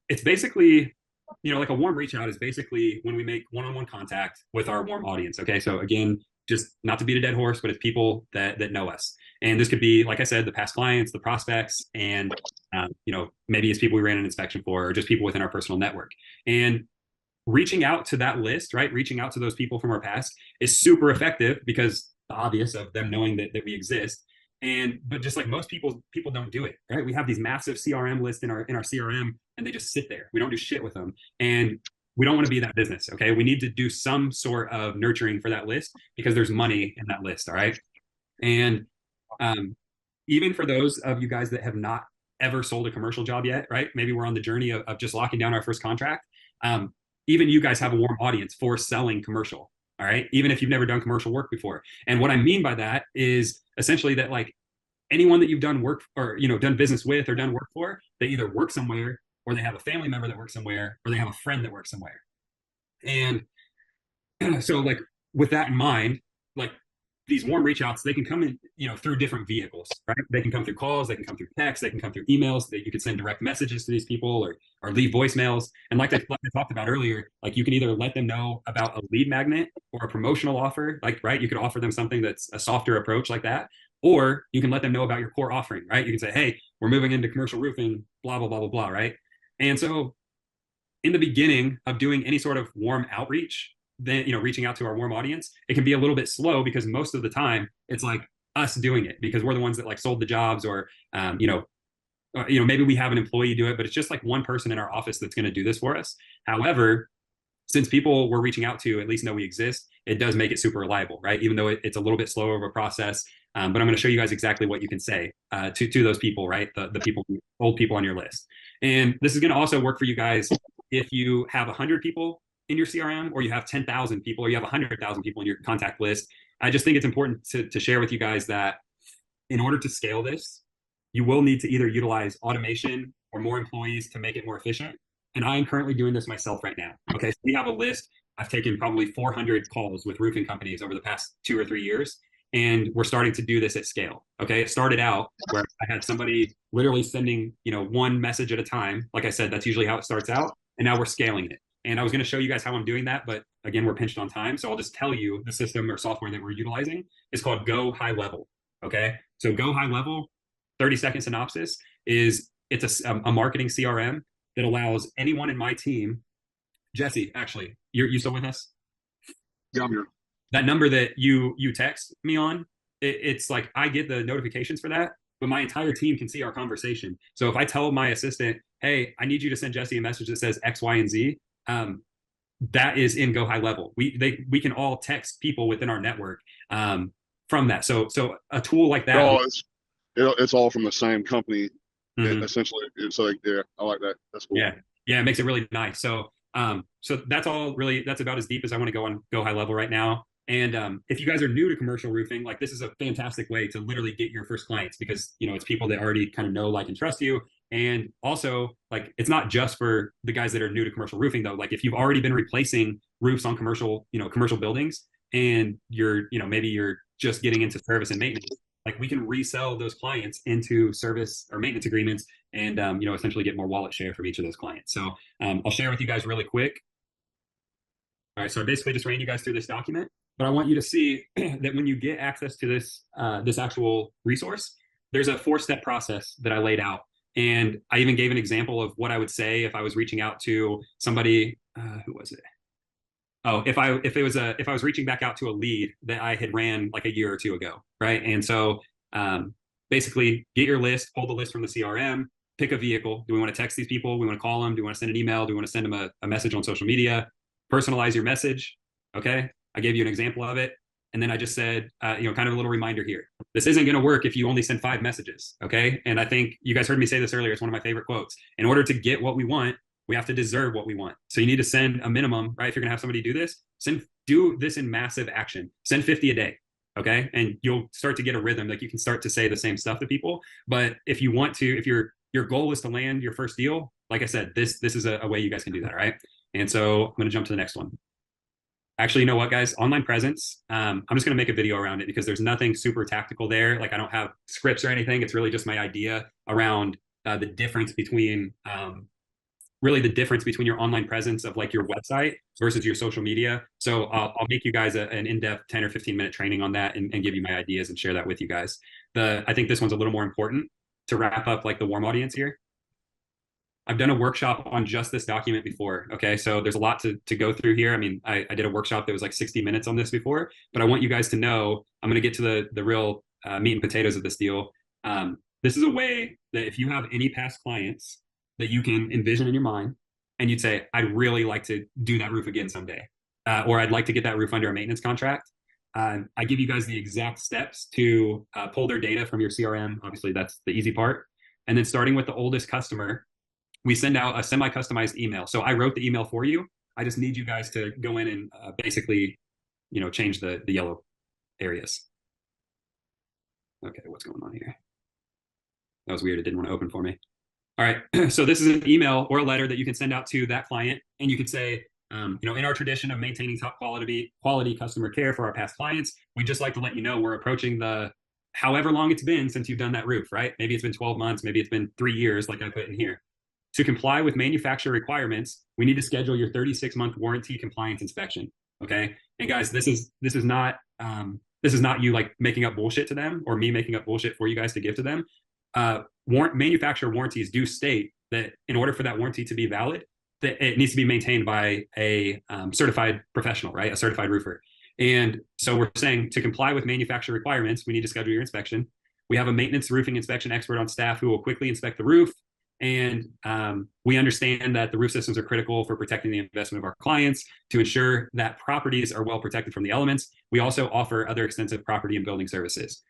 It's basically, like a warm reach out is basically when we make one-on-one contact with our warm audience. Okay. So again, just not to beat a dead horse, but it's people that know us. And this could be, like I said, the past clients, the prospects, and, maybe it's people we ran an inspection for, or just people within our personal network. And reaching out to that list, right? Reaching out to those people from our past is super effective because the obvious of them knowing that we exist. But just like most people don't do it, right? We have these massive CRM lists in our CRM, and they just sit there. We don't do shit with them. And we don't want to be that business. Okay. We need to do some sort of nurturing for that list because there's money in that list. All right. And even for those of you guys that have not ever sold a commercial job yet, right? Maybe we're on the journey of just locking down our first contract. Even you guys have a warm audience for selling commercial. All right. Even if you've never done commercial work before. And what I mean by that is essentially that like anyone that you've done work or, done business with or done work for, they either work somewhere, or they have a family member that works somewhere, or they have a friend that works somewhere. And so like with that in mind, like these warm reach outs, they can come in, through different vehicles, right? They can come through calls, they can come through text, they can come through emails, that you can send direct messages to these people or leave voicemails. And like I talked about earlier, like you can either let them know about a lead magnet or a promotional offer, like, right? You could offer them something that's a softer approach like that. Or you can let them know about your core offering, right? You can say, hey, we're moving into commercial roofing, blah, blah, blah, blah, blah, right? And so in the beginning of doing any sort of warm outreach, then, reaching out to our warm audience, it can be a little bit slow because most of the time it's like us doing it because we're the ones that like sold the jobs or, maybe we have an employee do it, but it's just like one person in our office that's going to do this for us. However, since people we're reaching out to at least know we exist, it does make it super reliable, right? Even though it's a little bit slower of a process. But I'm going to show you guys exactly what you can say to those people, right? The people, old people on your list. And this is going to also work for you guys if you have 100 people in your CRM, or you have 10,000 people, or you have 100,000 people in your contact list. I just think it's important to share with you guys that in order to scale this, you will need to either utilize automation or more employees to make it more efficient. And I am currently doing this myself right now. Okay, so we have a list. I've taken probably 400 calls with roofing companies over the past 2 or 3 years. And we're starting to do this at scale. Okay. It started out where I had somebody literally sending, one message at a time. Like I said, that's usually how it starts out. And now we're scaling it. And I was going to show you guys how I'm doing that, but again, we're pinched on time. So I'll just tell you the system or software that we're utilizing is called Go High Level. Okay. So Go High Level, 30-second synopsis is it's a marketing CRM that allows anyone in my team. Jesse, actually, you still with us? Yeah, I'm here. That number that you text me on, it's like I get the notifications for that, but my entire team can see our conversation. So if I tell my assistant, hey, I need you to send Jesse a message that says X, Y, and Z, that is in Go High Level. We can all text people within our network from that. So a tool like that. Oh, it's all from the same company, essentially. So like, yeah, I like that. That's cool. Yeah, it makes it really nice. So that's all really, that's about as deep as I want to go on Go High Level right now. And if you guys are new to commercial roofing, like this is a fantastic way to literally get your first clients, because it's people that already kind of know, like, and trust you. And also, like, it's not just for the guys that are new to commercial roofing though. Like if you've already been replacing roofs on commercial buildings, and maybe you're just getting into service and maintenance, like we can resell those clients into service or maintenance agreements and essentially get more wallet share from each of those clients. So I'll share with you guys really quick. All right, so I basically just ran you guys through this document, but I want you to see that when you get access to this actual resource, there's a 4-step process that I laid out. And I even gave an example of what I would say if I was reaching out to somebody, who was it? Oh, if I was reaching back out to a lead that I had ran like a year or two ago, right? And so basically get your list, pull the list from the CRM, pick a vehicle. Do we want to text these people? Do we want to call them? Do we want to send an email? Do we want to send them a message on social media? Personalize your message. Okay. I gave you an example of it. And then I just said, kind of a little reminder here. This isn't going to work if you only send 5 messages. Okay. And I think you guys heard me say this earlier. It's one of my favorite quotes. In order to get what we want, we have to deserve what we want. So you need to send a minimum, right? If you're going to have somebody do this, do this in massive action. Send 50 a day. Okay. And you'll start to get a rhythm. Like you can start to say the same stuff to people. But if you want to, if your goal is to land your first deal, like I said, this is a way you guys can do that. Right. And so I'm going to jump to the next one. Actually, you know what, guys? Online presence. I'm just going to make a video around it because there's nothing super tactical there. Like I don't have scripts or anything. It's really just my idea around the difference between your online presence of like your website versus your social media. So I'll make you guys an in-depth 10 or 15-minute training on that and give you my ideas and share that with you guys. I think this one's a little more important to wrap up like the warm audience here. I've done a workshop on just this document before. Okay. So there's a lot to go through here. I mean, I did a workshop that was like 60 minutes on this before, but I want you guys to know, I'm going to get to the real meat and potatoes of this deal. This is a way that if you have any past clients that you can envision in your mind and you'd say, I'd really like to do that roof again someday, or I'd like to get that roof under a maintenance contract. I give you guys the exact steps to pull their data from your CRM. Obviously that's the easy part. And then starting with the oldest customer, we send out a semi-customized email. So I wrote the email for you. I just need you guys to go in and basically, change the yellow areas. Okay, what's going on here? That was weird. It didn't want to open for me. All right, so this is an email or a letter that you can send out to that client. And you could say, in our tradition of maintaining top quality customer care for our past clients, we'd just like to let you know we're approaching the however long it's been since you've done that roof, right? Maybe it's been 12 months, maybe it's been 3 years like I put in here. To comply with manufacturer requirements, we need to schedule your 36-month warranty compliance inspection. Okay, and guys, this is not you like making up bullshit to them or me making up bullshit for you guys to give to them. Manufacturer warranties do state that in order for that warranty to be valid, that it needs to be maintained by a certified professional, right? A certified roofer. And so we're saying to comply with manufacturer requirements, we need to schedule your inspection. We have a maintenance roofing inspection expert on staff who will quickly inspect the roof. And we understand that the roof systems are critical for protecting the investment of our clients to ensure that properties are well protected from the elements. We also offer other extensive property and building services.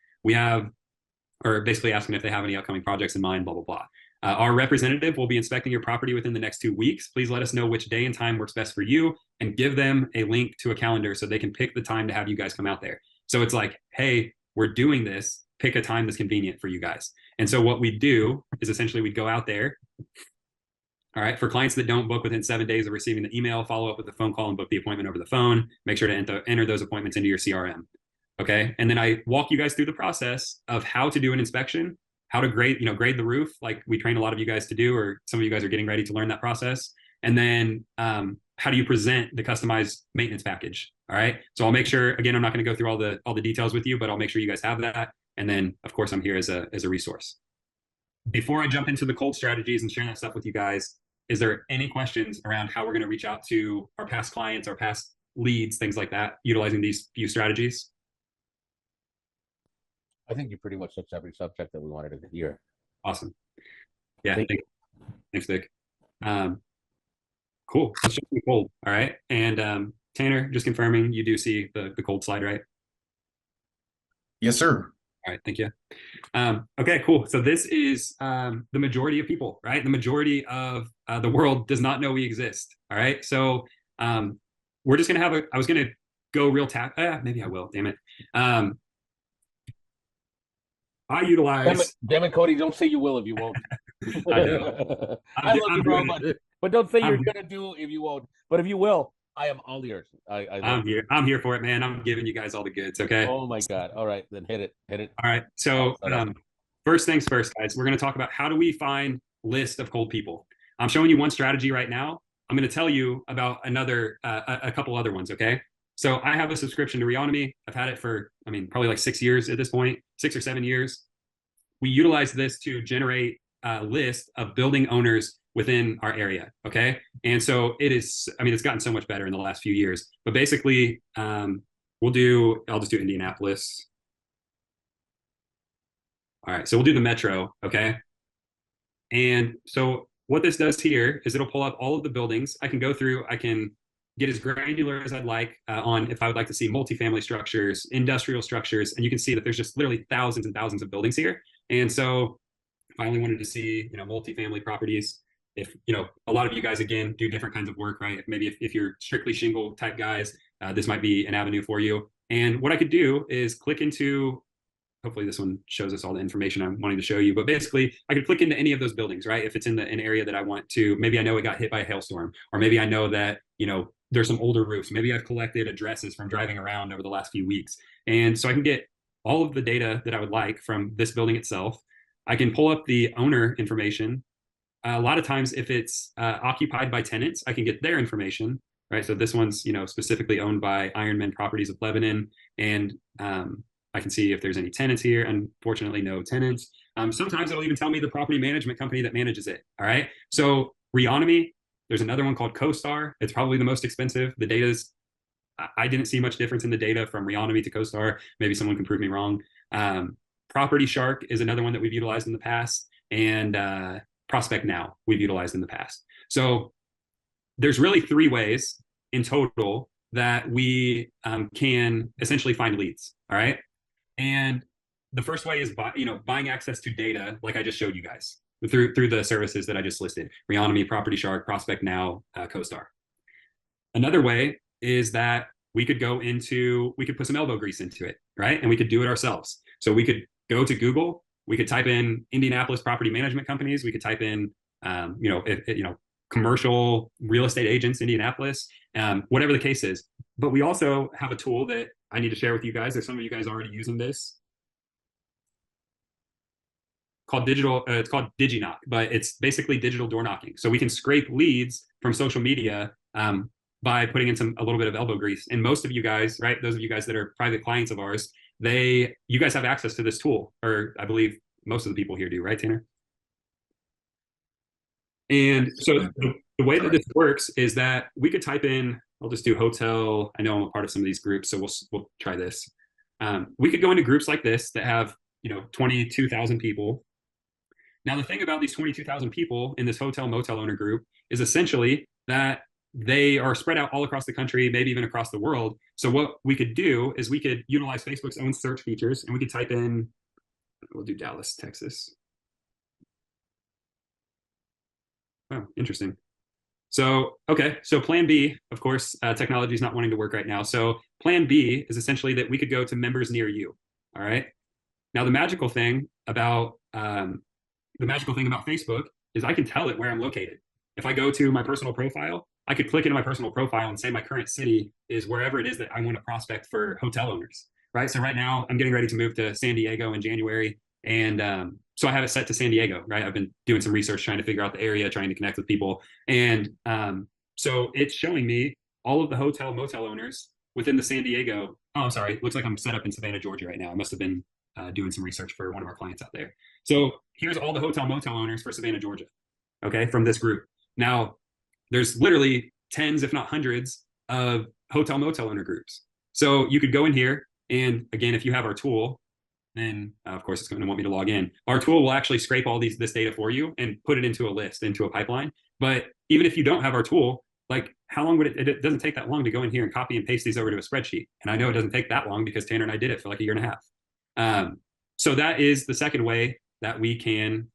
Or basically asking if they have any upcoming projects in mind, blah, blah, blah. Our representative will be inspecting your property within the next 2 weeks. Please let us know which day and time works best for you and give them a link to a calendar so they can pick the time to have you guys come out there. So it's like, hey, we're doing this. Pick a time that's convenient for you guys. And so what we do is essentially we'd go out there. All right. For clients that don't book within 7 days of receiving the email, follow up with a phone call and book the appointment over the phone. Make sure to enter those appointments into your CRM. Okay. And then I walk you guys through the process of how to do an inspection, how to grade the roof. Like we train a lot of you guys to do, or some of you guys are getting ready to learn that process. And then how do you present the customized maintenance package? All right. So I'll make sure, again, I'm not going to go through all the details with you, but I'll make sure you guys have that. And then of course I'm here as a resource. Before I jump into the cold strategies and sharing that stuff with you guys, is there any questions around how we're going to reach out to our past clients, our past leads, things like that, utilizing these few strategies? I think you pretty much touched every subject that we wanted to hear. Awesome. Yeah. Thank Thanks, Vic. Cool. Let's jump into cold. All right. And Tanner, just confirming you do see the cold slide, right? Yes, sir. All right, thank you. Okay, cool. So this is the majority of people, right? The majority of the world does not know we exist. All right. So we're just gonna have I was gonna go real maybe I will, damn it. I utilize Damn it, Cody, don't say you will if you won't. I know. I love you, bro, but don't say you're I'm- gonna do if you won't. But if you will, I am all ears. I'm here. I'm here for it, man. I'm giving you guys all the goods. Okay. Oh my God. All right, then hit it. All right. So first things first, guys, we're going to talk about how do we find list of cold people. I'm showing you one strategy right now. I'm going to tell you about another, a couple other ones. Okay. So I have a subscription to Reonomy. I've had it for, probably like 6 years at this point, 6 or 7 years. We utilize this to generate a list of building owners within our area. Okay. And so it is, it's gotten so much better in the last few years, but basically I'll just do Indianapolis. All right. So we'll do the metro. Okay. And so what this does here is it'll pull up all of the buildings. I can go through, I can get as granular as I'd like on if I would like to see multifamily structures, industrial structures, and you can see that there's just literally thousands and thousands of buildings here. And so if I only wanted to see, multifamily properties, if, a lot of you guys, again, do different kinds of work, right? Maybe if you're strictly shingle type guys, this might be an avenue for you. And what I could do is click into, hopefully this one shows us all the information I'm wanting to show you, but basically I could click into any of those buildings, right? If it's in an area that I want to, maybe I know it got hit by a hailstorm, or maybe I know that, there's some older roofs. Maybe I've collected addresses from driving around over the last few weeks. And so I can get all of the data that I would like from this building itself. I can pull up the owner information. A lot of times if it's occupied by tenants, I can get their information, right? So this one's, specifically owned by Ironman Properties of Lebanon. And I can see if there's any tenants here. Unfortunately, no tenants. Sometimes it'll even tell me the property management company that manages it. All right. So Reonomy, there's another one called CoStar. It's probably the most expensive. The data's, I didn't see much difference in the data from Reonomy to CoStar. Maybe someone can prove me wrong. Property Shark is another one that we've utilized in the past. And Prospect Now we've utilized in the past. So there's really 3 ways in total that we can essentially find leads. All right. And the first way is buying access to data, like I just showed you guys through the services that I just listed: Reonomy, Property Shark, Prospect Now, CoStar. Another way is that we could put some elbow grease into it, right? And we could do it ourselves. So we could go to Google. We could type in Indianapolis property management companies. We could type in, commercial real estate agents, Indianapolis, whatever the case is. But we also have a tool that I need to share with you guys. There's some of you guys already using this called it's called DigiKnock, but it's basically digital door knocking. So we can scrape leads from social media by putting in a little bit of elbow grease. And most of you guys, right, those of you guys that are private clients of ours, you guys have access to this tool, or I believe most of the people here do, right, Tanner? And so the way that this works is that we could type in, I'll just do hotel. I know I'm a part of some of these groups, so we'll try this. We could go into groups like this that have, 22,000 people. Now, the thing about these 22,000 people in this hotel motel owner group is essentially that they are spread out all across the country, maybe even across the world. So what we could do is we could utilize Facebook's own search features, and we could type in, we'll do Dallas, Texas. Oh, interesting. So, okay. So plan B, of course, technology is not wanting to work right now. So plan B is essentially that we could go to members near you. All right. Now, the magical thing about Facebook is I can tell it where I'm located. If I go to my personal profile, I could click into my personal profile and say my current city is wherever it is that I want to prospect for hotel owners, right? So right now I'm getting ready to move to San Diego in January. And so I have it set to San Diego, right? I've been doing some research, trying to figure out the area, trying to connect with people. And So it's showing me all of the hotel motel owners within the San Diego. Oh, I'm sorry. Looks like I'm set up in Savannah, Georgia right now. I must have been doing some research for one of our clients out there. So here's all the hotel motel owners for Savannah, Georgia. Okay, from this group. Now, there's literally tens, if not hundreds, of hotel motel owner groups. So you could go in here, and again, if you have our tool, then of course it's going to want me to log in. Our tool will actually scrape all this data for you and put it into a list, into a pipeline. But even if you don't have our tool, like how long would it doesn't take that long to go in here and copy and paste these over to a spreadsheet. And I know it doesn't take that long because Tanner and I did it for like a year and a half. So that is the second way that we can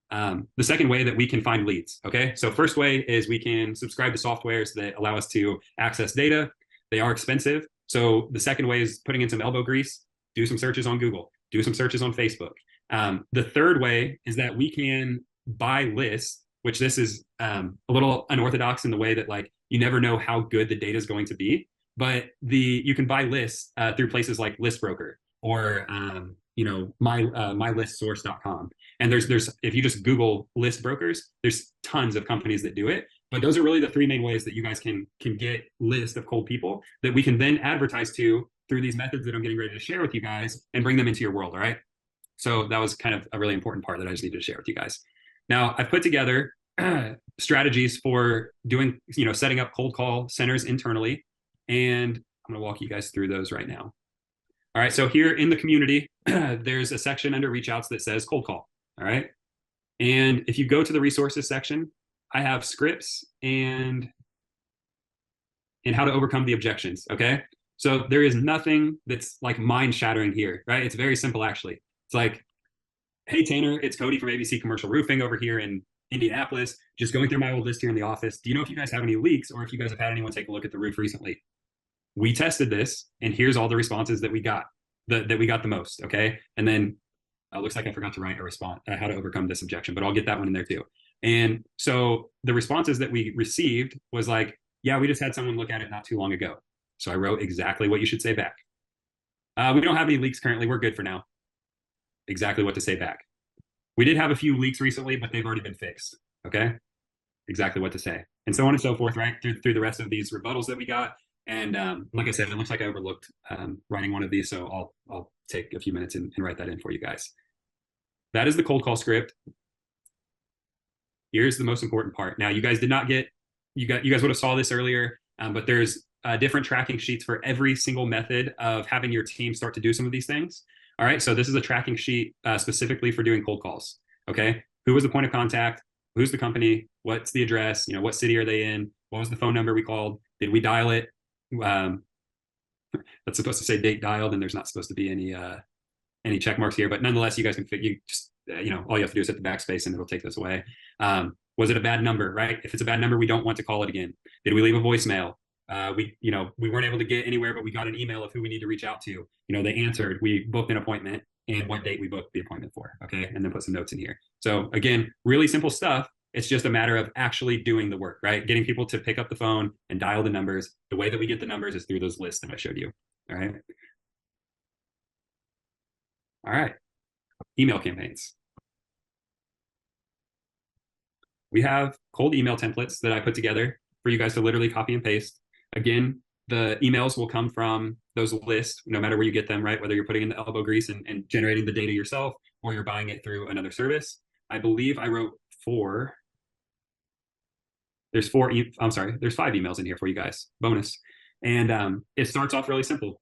find leads. Okay. So first way is we can subscribe to softwares that allow us to access data. They are expensive. So the second way is putting in some elbow grease, do some searches on Google, do some searches on Facebook. The third way is that we can buy lists, which this is a little unorthodox in the way that like you never know how good the data is going to be, but you can buy lists through places like Listbroker or mylistsource.com. And there's if you just Google list brokers, there's tons of companies that do it. But those are really the three main ways that you guys can get lists of cold people that we can then advertise to through these methods that I'm getting ready to share with you guys and bring them into your world. All right. So that was kind of a really important part that I just needed to share with you guys. Now I've put together strategies for doing, setting up cold call centers internally. And I'm going to walk you guys through those right now. All right. So here in the community, there's a section under reach outs that says cold call. All right. And if you go to the resources section, I have scripts and how to overcome the objections. Okay. So there is nothing that's like mind shattering here, right? It's very simple, actually. It's like, hey, Tanner, it's Cody from ABC Commercial Roofing over here in Indianapolis. Just going through my old list here in the office. Do you know if you guys have any leaks or if you guys have had anyone take a look at the roof recently? We tested this and here's all the responses that we got, that we got the most. Okay. And then looks like I forgot to write a response, how to overcome this objection, but I'll get that one in there too. And so the responses that we received was like, yeah, we just had someone look at it not too long ago. So I wrote exactly what you should say back. We don't have any leaks currently. We're good for now. Exactly what to say back. We did have a few leaks recently, but they've already been fixed. Okay. Exactly what to say. And so on and so forth, right? Through the rest of these rebuttals that we got. And like I said, it looks like I overlooked writing one of these. So I'll take a few minutes and write that in for you guys. That is the cold call script. Here's the most important part. Now, you guys did not get, you guys would have saw this earlier, but there's different tracking sheets for every single method of having your team start to do some of these things. All right, so this is a tracking sheet specifically for doing cold calls. Okay, who was the point of contact? Who's the company? What's the address? What city are they in? What was the phone number we called? Did we dial it? That's supposed to say date dialed, and there's not supposed to be any check marks here. But nonetheless, you guys can all you have to do is hit the backspace, and it'll take this away. Was it a bad number? Right? If it's a bad number, we don't want to call it again. Did we leave a voicemail? We weren't able to get anywhere, but we got an email of who we need to reach out to. They answered, we booked an appointment and what date we booked the appointment for. Okay. And then put some notes in here. So again, really simple stuff. It's just a matter of actually doing the work, right? Getting people to pick up the phone and dial the numbers. The way that we get the numbers is through those lists that I showed you. All right. All right. Email campaigns. We have cold email templates that I put together for you guys to literally copy and paste. Again, the emails will come from those lists, no matter where you get them, right? Whether you're putting in the elbow grease and generating the data yourself, or you're buying it through another service. I believe I wrote 4. There's 5 emails in here for you guys, bonus. And it starts off really simple.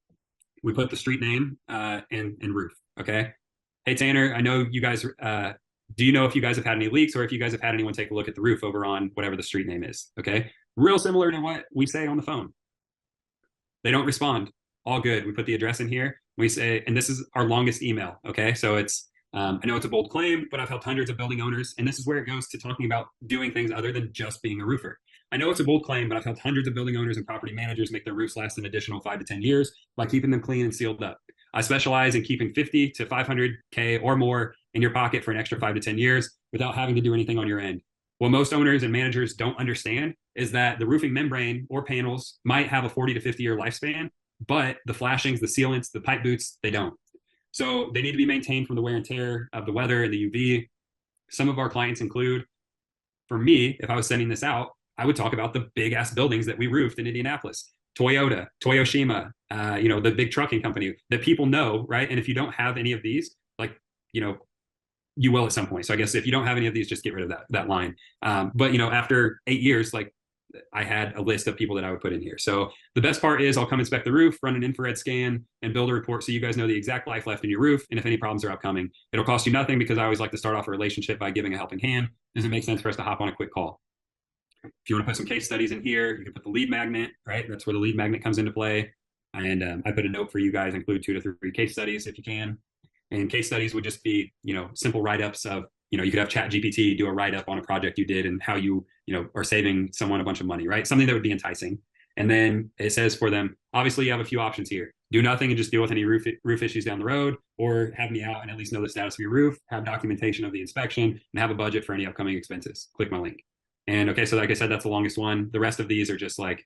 We put the street name and roof, okay? Hey, Tanner, I know you guys, do you know if you guys have had any leaks or if you guys have had anyone take a look at the roof over on whatever the street name is, okay? Real similar to what we say on the phone. They don't respond. All good. We put the address in here. We say, and this is our longest email. Okay. So it's, I know it's a bold claim, but I've helped hundreds of building owners. And this is where it goes to talking about doing things other than just being a roofer. I know it's a bold claim, but I've helped hundreds of building owners and property managers make their roofs last an additional 5 to 10 years by keeping them clean and sealed up. I specialize in keeping 50 to 500K or more in your pocket for an extra 5 to 10 years without having to do anything on your end. What most owners and managers don't understand is that the roofing membrane or panels might have a 40 to 50 year lifespan, but the flashings, the sealants, the pipe boots, they don't. So they need to be maintained from the wear and tear of the weather and the UV. Some of our clients include, for me, if I was sending this out, I would talk about the big ass buildings that we roofed in Indianapolis, Toyota, Toyoshima, the big trucking company that people know, right? And if you don't have any of these, like, you will at some point. So I guess if you don't have any of these, just get rid of that line. But after 8 years, like, I had a list of people that I would put in here. So the best part is I'll come inspect the roof, run an infrared scan, and build a report so you guys know the exact life left in your roof and if any problems are upcoming. It'll cost you nothing because I always like to start off a relationship by giving a helping hand. Does it make sense for us to hop on a quick call? If you want to put some case studies in here, you can put the lead magnet, right? That's where the lead magnet comes into play. And I put a note for you guys, include 2 to 3 case studies if you can. And case studies would just be, simple write-ups of, you could have ChatGPT do a write-up on a project you did and how you, are saving someone a bunch of money, right? Something that would be enticing. And then it says for them, obviously you have a few options here. Do nothing and just deal with any roof issues down the road, or have me out and at least know the status of your roof, have documentation of the inspection, and have a budget for any upcoming expenses. Click my link. And okay, so like I said, that's the longest one. The rest of these are just like,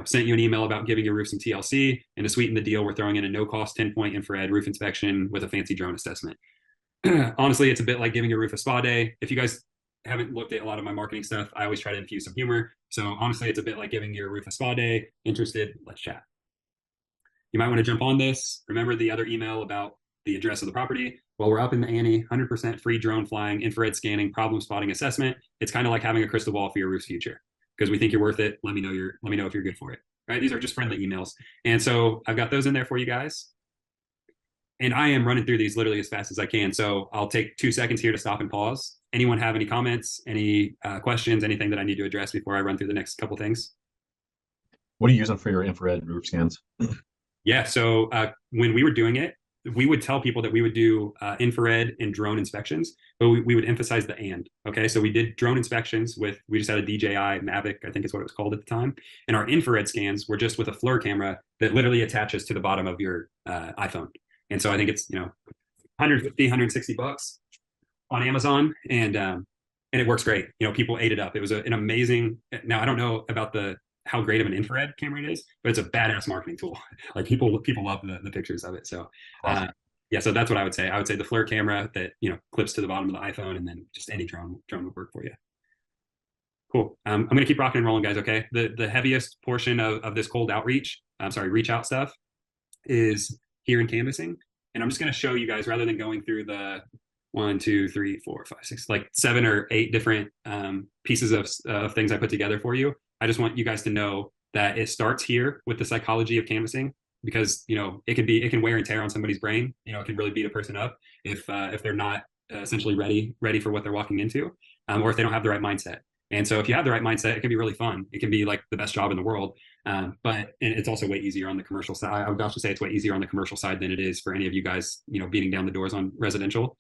sent you an email about giving your roof some TLC, and to sweeten the deal, we're throwing in a no-cost 10-point infrared roof inspection with a fancy drone assessment. Honestly, it's a bit like giving your roof a spa day. If you guys haven't looked at a lot of my marketing stuff, I always try to infuse some humor. So honestly, it's a bit like giving your roof a spa day. Interested? Let's chat. You might want to jump on this. Remember the other email about the address of the property? Well, we're up in the ante, 100% free drone flying, infrared scanning, problem spotting assessment. It's kind of like having a crystal ball for your roof's future, because we think you're worth it. Let me know if you're good for it. Right? These are just friendly emails. And so I've got those in there for you guys. And I am running through these literally as fast as I can. So I'll take 2 seconds here to stop and pause. Anyone have any comments, any questions, anything that I need to address before I run through the next couple things? What are you using for your infrared roof scans? Yeah, so when we were doing it, we would tell people that we would do infrared and drone inspections, but we would emphasize the and. Okay, so we did drone inspections we just had a DJI Mavic, I think is what it was called at the time. And our infrared scans were just with a FLIR camera that literally attaches to the bottom of your iPhone. And so I think it's, 150, 160 bucks on Amazon. And it works great. People ate it up. It was an amazing, now I don't know about how great of an infrared camera it is, but it's a badass marketing tool. Like people love the pictures of it. So yeah, so that's what I would say. I would say the FLIR camera that, clips to the bottom of the iPhone, and then just any drone would work for you. Cool. I'm going to keep rocking and rolling, guys. Okay. The heaviest portion of this cold outreach, reach out stuff is here in canvassing. And I'm just going to show you guys, rather than going through the 1, 2, 3, 4, 5, 6, like 7 or 8 different pieces of things I put together for you. I just want you guys to know that it starts here with the psychology of canvassing, because it can wear and tear on somebody's brain. It can really beat a person up if they're not essentially ready for what they're walking into, or if they don't have the right mindset. And so if you have the right mindset, it can be really fun. It can be like the best job in the world. But it's also way easier on the commercial side. I would also say it's way easier on the commercial side than it is for any of you guys, beating down the doors on residential.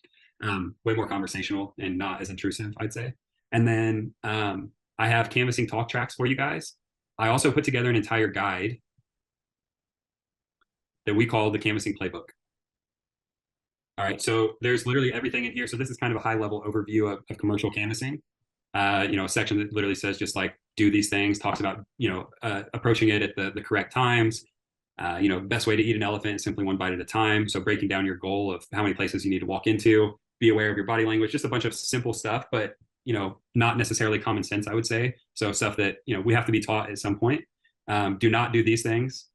Way more conversational and not as intrusive, I'd say. And then I have canvassing talk tracks for you guys. I also put together an entire guide that we call the Canvassing Playbook. All right, so there's literally everything in here. So this is kind of a high level overview of commercial canvassing. A section that literally says just like do these things, talks about approaching it at the correct times. Best way to eat an elephant is simply one bite at a time. So breaking down your goal of how many places you need to walk into, be aware of your body language, just a bunch of simple stuff, but not necessarily common sense, I would say. So stuff that we have to be taught at some point. Do not do these things.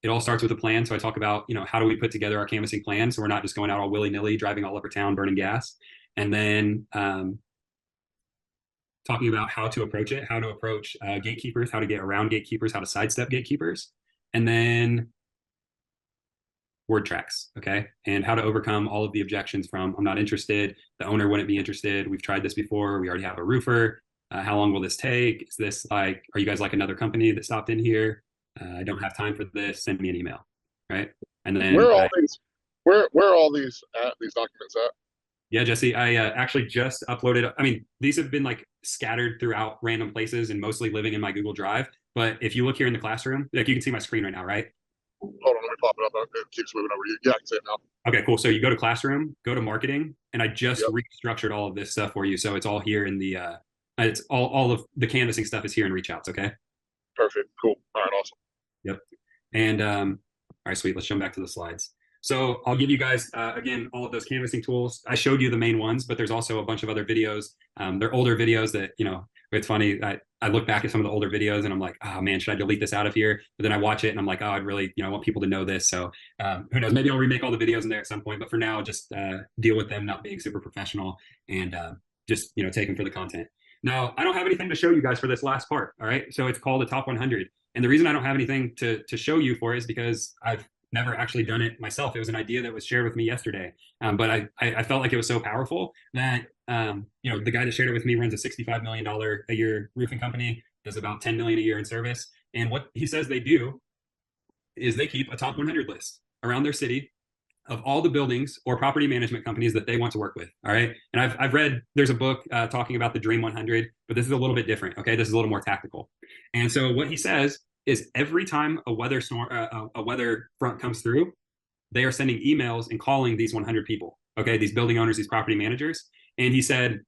It all starts with a plan. So I talk about how do we put together our canvassing plan, so we're not just going out all willy-nilly, driving all over town, burning gas. And then talking about how to approach it, how to approach gatekeepers, how to get around gatekeepers, how to sidestep gatekeepers, and then word tracks, okay? And how to overcome all of the objections from I'm not interested, the owner wouldn't be interested, we've tried this before, we already have a roofer, how long will this take? Is this like, are you guys like another company that stopped in here? I don't have time for this, send me an email, right? And then where are all these documents at? Yeah, Jesse, I actually just uploaded. I mean, these have been like scattered throughout random places and mostly living in my Google Drive. But if you look here in the classroom, like you can see my screen right now, right? Hold on, let me pop it up. It keeps moving over. Yeah, I can see it now. Okay, cool. So you go to classroom, go to marketing, and I just restructured all of this stuff for you. So it's all here in the, it's all of the canvassing stuff is here in reach outs, okay? Perfect, cool. All right, awesome. Yep. And all right, sweet. Let's jump back to the slides. So I'll give you guys, again, all of those canvassing tools. I showed you the main ones, but there's also a bunch of other videos. They're older videos that, It's funny. I look back at some of the older videos and I'm like, oh man, should I delete this out of here? But then I watch it and I'm like, oh, I'd really, I want people to know this. So who knows? Maybe I'll remake all the videos in there at some point. But for now, just deal with them not being super professional and just take them for the content. Now, I don't have anything to show you guys for this last part. All right. So it's called the top 100. And the reason I don't have anything to show you for it is because I've never actually done it myself. It was an idea that was shared with me yesterday. But I felt like it was so powerful that, the guy that shared it with me runs a $65 million a year roofing company, does about 10 million a year in service. And what he says they do is they keep a top 100 list around their city of all the buildings or property management companies that they want to work with. All right. And I've read, there's a book talking about the Dream 100, but this is a little bit different. Okay. This is a little more tactical. And so what he says is every time a weather storm, a weather front comes through, they are sending emails and calling these 100 people. Okay. These building owners, these property managers. And he said,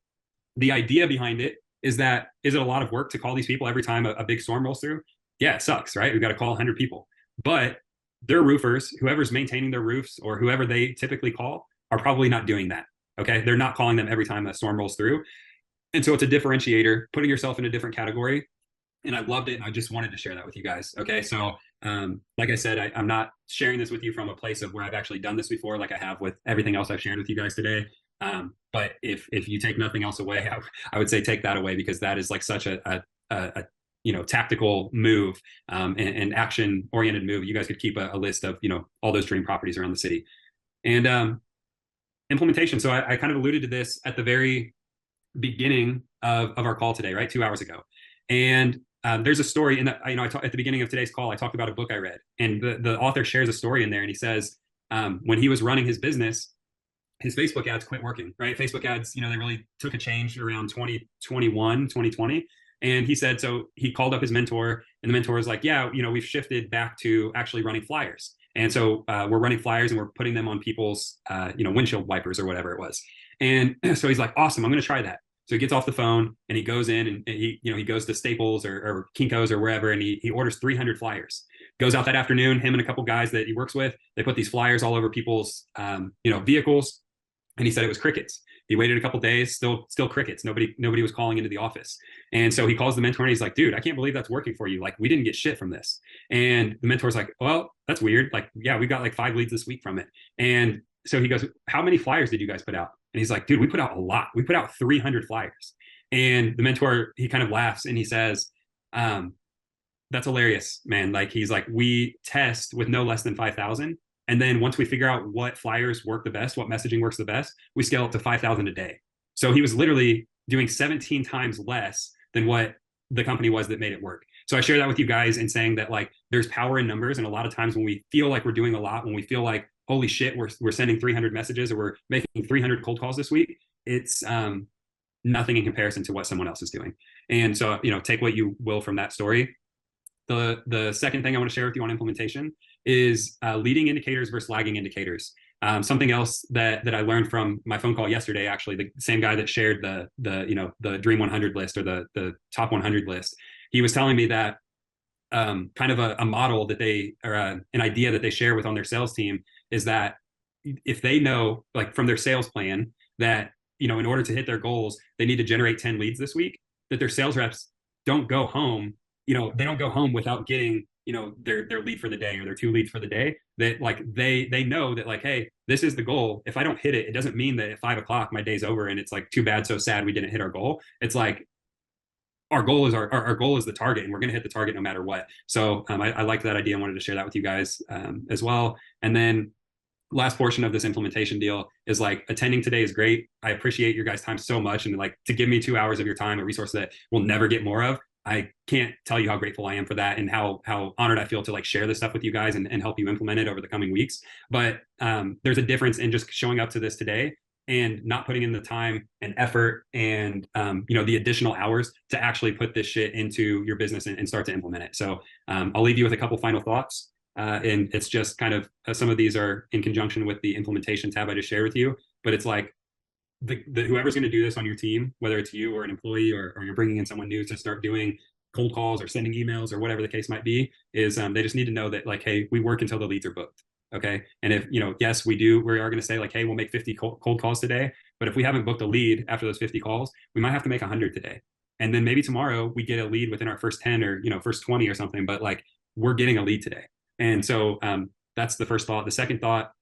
the idea behind it is that, is it a lot of work to call these people every time a big storm rolls through? Yeah, it sucks, right? We've got to call 100 people. But their roofers, whoever's maintaining their roofs or whoever they typically call, are probably not doing that. Okay. They're not calling them every time a storm rolls through. And so it's a differentiator, putting yourself in a different category. And I loved it. And I just wanted to share that with you guys. Okay. So, like I said, I'm not sharing this with you from a place of where I've actually done this before, like I have with everything else I've shared with you guys today. But if you take nothing else away, I would say take that away, because that is like such a tactical move and action oriented move. You guys could keep a list of all those dream properties around the city. And implementation. So I kind of alluded to this at the very beginning of our call today, right? 2 hours ago. And there's a story in that, at the beginning of today's call, I talked about a book I read, and the author shares a story in there, and he says when he was running his business, his Facebook ads quit working, right? Facebook ads, they really took a change around 2021, 2020. And he said, so he called up his mentor, and the mentor was like, yeah, we've shifted back to actually running flyers. And so we're running flyers and we're putting them on people's, windshield wipers or whatever it was. And so he's like, awesome, I'm going to try that. So he gets off the phone and he goes in and he goes to Staples or Kinko's or wherever, and he orders 300 flyers. Goes out that afternoon, him and a couple guys that he works with, they put these flyers all over people's, vehicles. And he said it was crickets. He waited a couple days, still crickets. Nobody was calling into the office. And so he calls the mentor and he's like, dude, I can't believe that's working for you. Like, we didn't get shit from this. And the mentor's like, well, that's weird. Like, yeah, we got like 5 leads this week from it. And so he goes, how many flyers did you guys put out? And he's like, dude, we put out a lot. We put out 300 flyers. And the mentor, he kind of laughs and he says, that's hilarious, man. Like, he's like, we test with no less than 5,000. And then once we figure out what flyers work the best, what messaging works the best, we scale it to 5,000 a day. So he was literally doing 17 times less than what the company was that made it work. So I share that with you guys and saying that, like, there's power in numbers. And a lot of times when we feel like we're doing a lot, when we feel like, holy shit, we're sending 300 messages or we're making 300 cold calls this week, it's nothing in comparison to what someone else is doing. And so, take what you will from that story. The second thing I want to share with you on implementation is leading indicators versus lagging indicators. Something else that I learned from my phone call yesterday, actually, the same guy that shared the Dream 100 list or the top 100 list, he was telling me that kind of a model that an idea that they share with on their sales team is that if they know, like, from their sales plan that, in order to hit their goals, they need to generate 10 leads this week, that their sales reps don't go home. They don't go home without getting, their lead for the day or their 2 leads for the day. That, like, they know that, like, hey, this is the goal. If I don't hit it, it doesn't mean that at 5 o'clock my day's over and it's like, too bad, so sad, we didn't hit our goal. It's like, our goal is our goal is the target, and we're going to hit the target no matter what. So I liked that idea. I wanted to share that with you guys as well. And then last portion of this implementation deal is, like, attending today is great. I appreciate your guys' time so much. And, like, to give me 2 hours of your time, a resource that we'll never get more of, I can't tell you how grateful I am for that and how honored I feel to, like, share this stuff with you guys and help you implement it over the coming weeks. But there's a difference in just showing up to this today and not putting in the time and effort and the additional hours to actually put this shit into your business and start to implement it. So I'll leave you with a couple final thoughts. And it's just kind of some of these are in conjunction with the implementation tab I just shared with you. But it's like, whoever's going to do this on your team, whether it's you or an employee or you're bringing in someone new to start doing cold calls or sending emails or whatever the case might be, is they just need to know that, like, hey, we work until the leads are booked. Okay. And if, yes, we are going to say, like, hey, we'll make 50 cold calls today. But if we haven't booked a lead after those 50 calls, we might have to make 100 today. and then maybe tomorrow we get a lead within our first 10 or first 20 or something, but like we're getting a lead today. And so that's the first thought. The second thought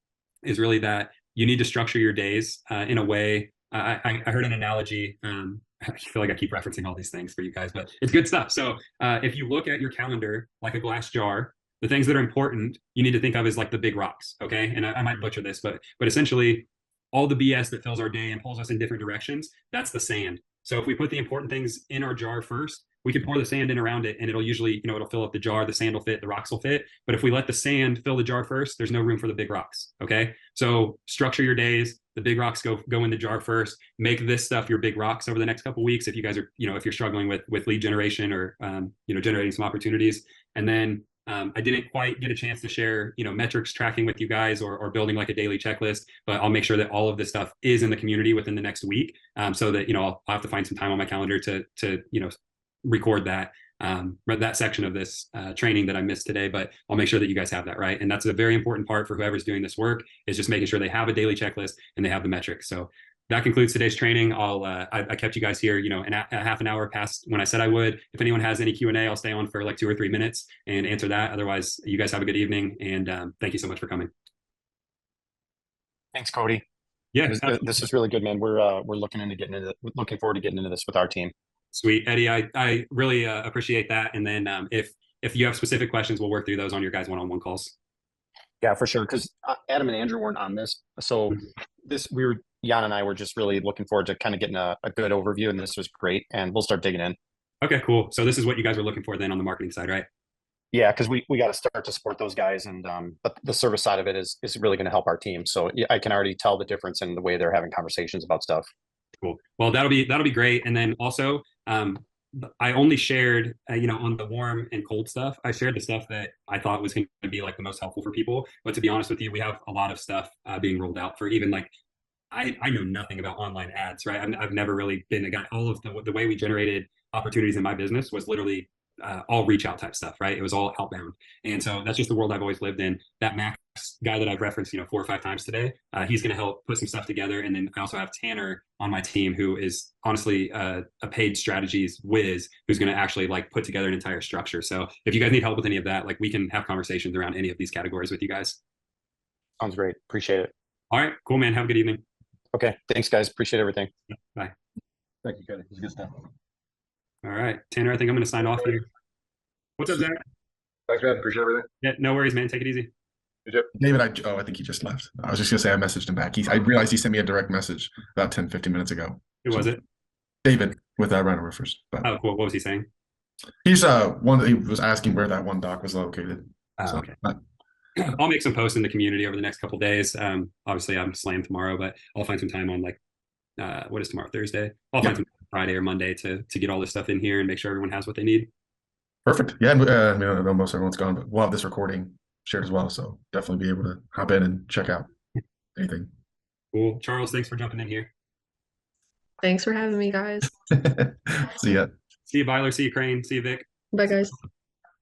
is really that you need to structure your days in a way. I heard an analogy. I feel like I keep referencing all these things for you guys, but it's good stuff. So if you look at your calendar like a glass jar, the things that are important you need to think of as like the big rocks. Okay, and I might butcher this, but essentially all the BS that fills our day and pulls us in different directions, that's the sand. So if we put the important things in our jar first, we can pour the sand in around it, and it'll usually, it'll fill up the jar, the sand will fit, the rocks will fit. But if we let the sand fill the jar first, there's no room for the big rocks. Okay, so structure your days. The big rocks go in the jar first. Make this stuff your big rocks over the next couple of weeks if you guys are, if you're struggling with lead generation or generating some opportunities. And then I didn't quite get a chance to share, metrics tracking with you guys or building like a daily checklist, but I'll make sure that all of this stuff is in the community within the next week, so that, I'll have to find some time on my calendar to record that section of this training that I missed today, but I'll make sure that you guys have that, right? And that's a very important part for whoever's doing this work, is just making sure they have a daily checklist and they have the metrics. So that concludes today's training. I kept you guys here, a half an hour past when I said I would. If anyone has any Q&A, I'll stay on for like 2 or 3 minutes and answer that. Otherwise, you guys have a good evening, and thank you so much for coming. Thanks, Cody. Yeah, this is really good, man. We're looking forward to getting into this with our team. Sweet, Eddie. I really appreciate that. And then if you have specific questions, we'll work through those on your guys' one-on-one calls. Yeah, for sure. Because Adam and Andrew weren't on this, so Jan and I were just really looking forward to kind of getting a good overview, and this was great. And we'll start digging in. Okay, cool. So this is what you guys were looking for then on the marketing side, right? Yeah, because we got to start to support those guys, and but the service side of it is really going to help our team. So I can already tell the difference in the way they're having conversations about stuff. Cool. Well, that'll be great. And then also, I only shared, on the warm and cold stuff, I shared the stuff that I thought was going to be like the most helpful for people. But to be honest with you, we have a lot of stuff being rolled out for even like, I know nothing about online ads, right? I've never really been a guy. All of the way we generated opportunities in my business was literally all reach out type stuff, right? It was all outbound. And so that's just the world I've always lived in. That Max guy that I've referenced, 4 or 5 times today, he's going to help put some stuff together. And then I also have Tanner on my team, who is honestly a paid strategies whiz, who's going to actually like put together an entire structure. So if you guys need help with any of that, like we can have conversations around any of these categories with you guys. Sounds great. Appreciate it. All right, cool, man. Have a good evening. Okay. Thanks, guys. Appreciate everything. Bye. Thank you, Cody. It's good stuff. All right, Tanner, I think I'm going to sign off here. What's up, Zach? Thanks, man. Appreciate everything. Yeah, no worries, man. Take it easy. David, I think he just left. I was just gonna say I messaged him back. I realized he sent me a direct message about 10-15 minutes ago. Who was it? David with Rhino Roofers. Oh, cool. What was he saying? He's he was asking where that one dock was located. Okay. I'll make some posts in the community over the next couple of days. Obviously I'm slammed tomorrow, but I'll find some time on like what is tomorrow? Thursday. I'll find some Friday or Monday to get all this stuff in here and make sure everyone has what they need. Perfect. Yeah, I know most everyone's gone, but we'll have this recording shared as well, so definitely be able to hop in and check out anything. Cool. Charles, thanks for jumping in here. Thanks for having me, guys. See ya. See you, Byler. See you, Crane. See you, Vic. Bye, guys.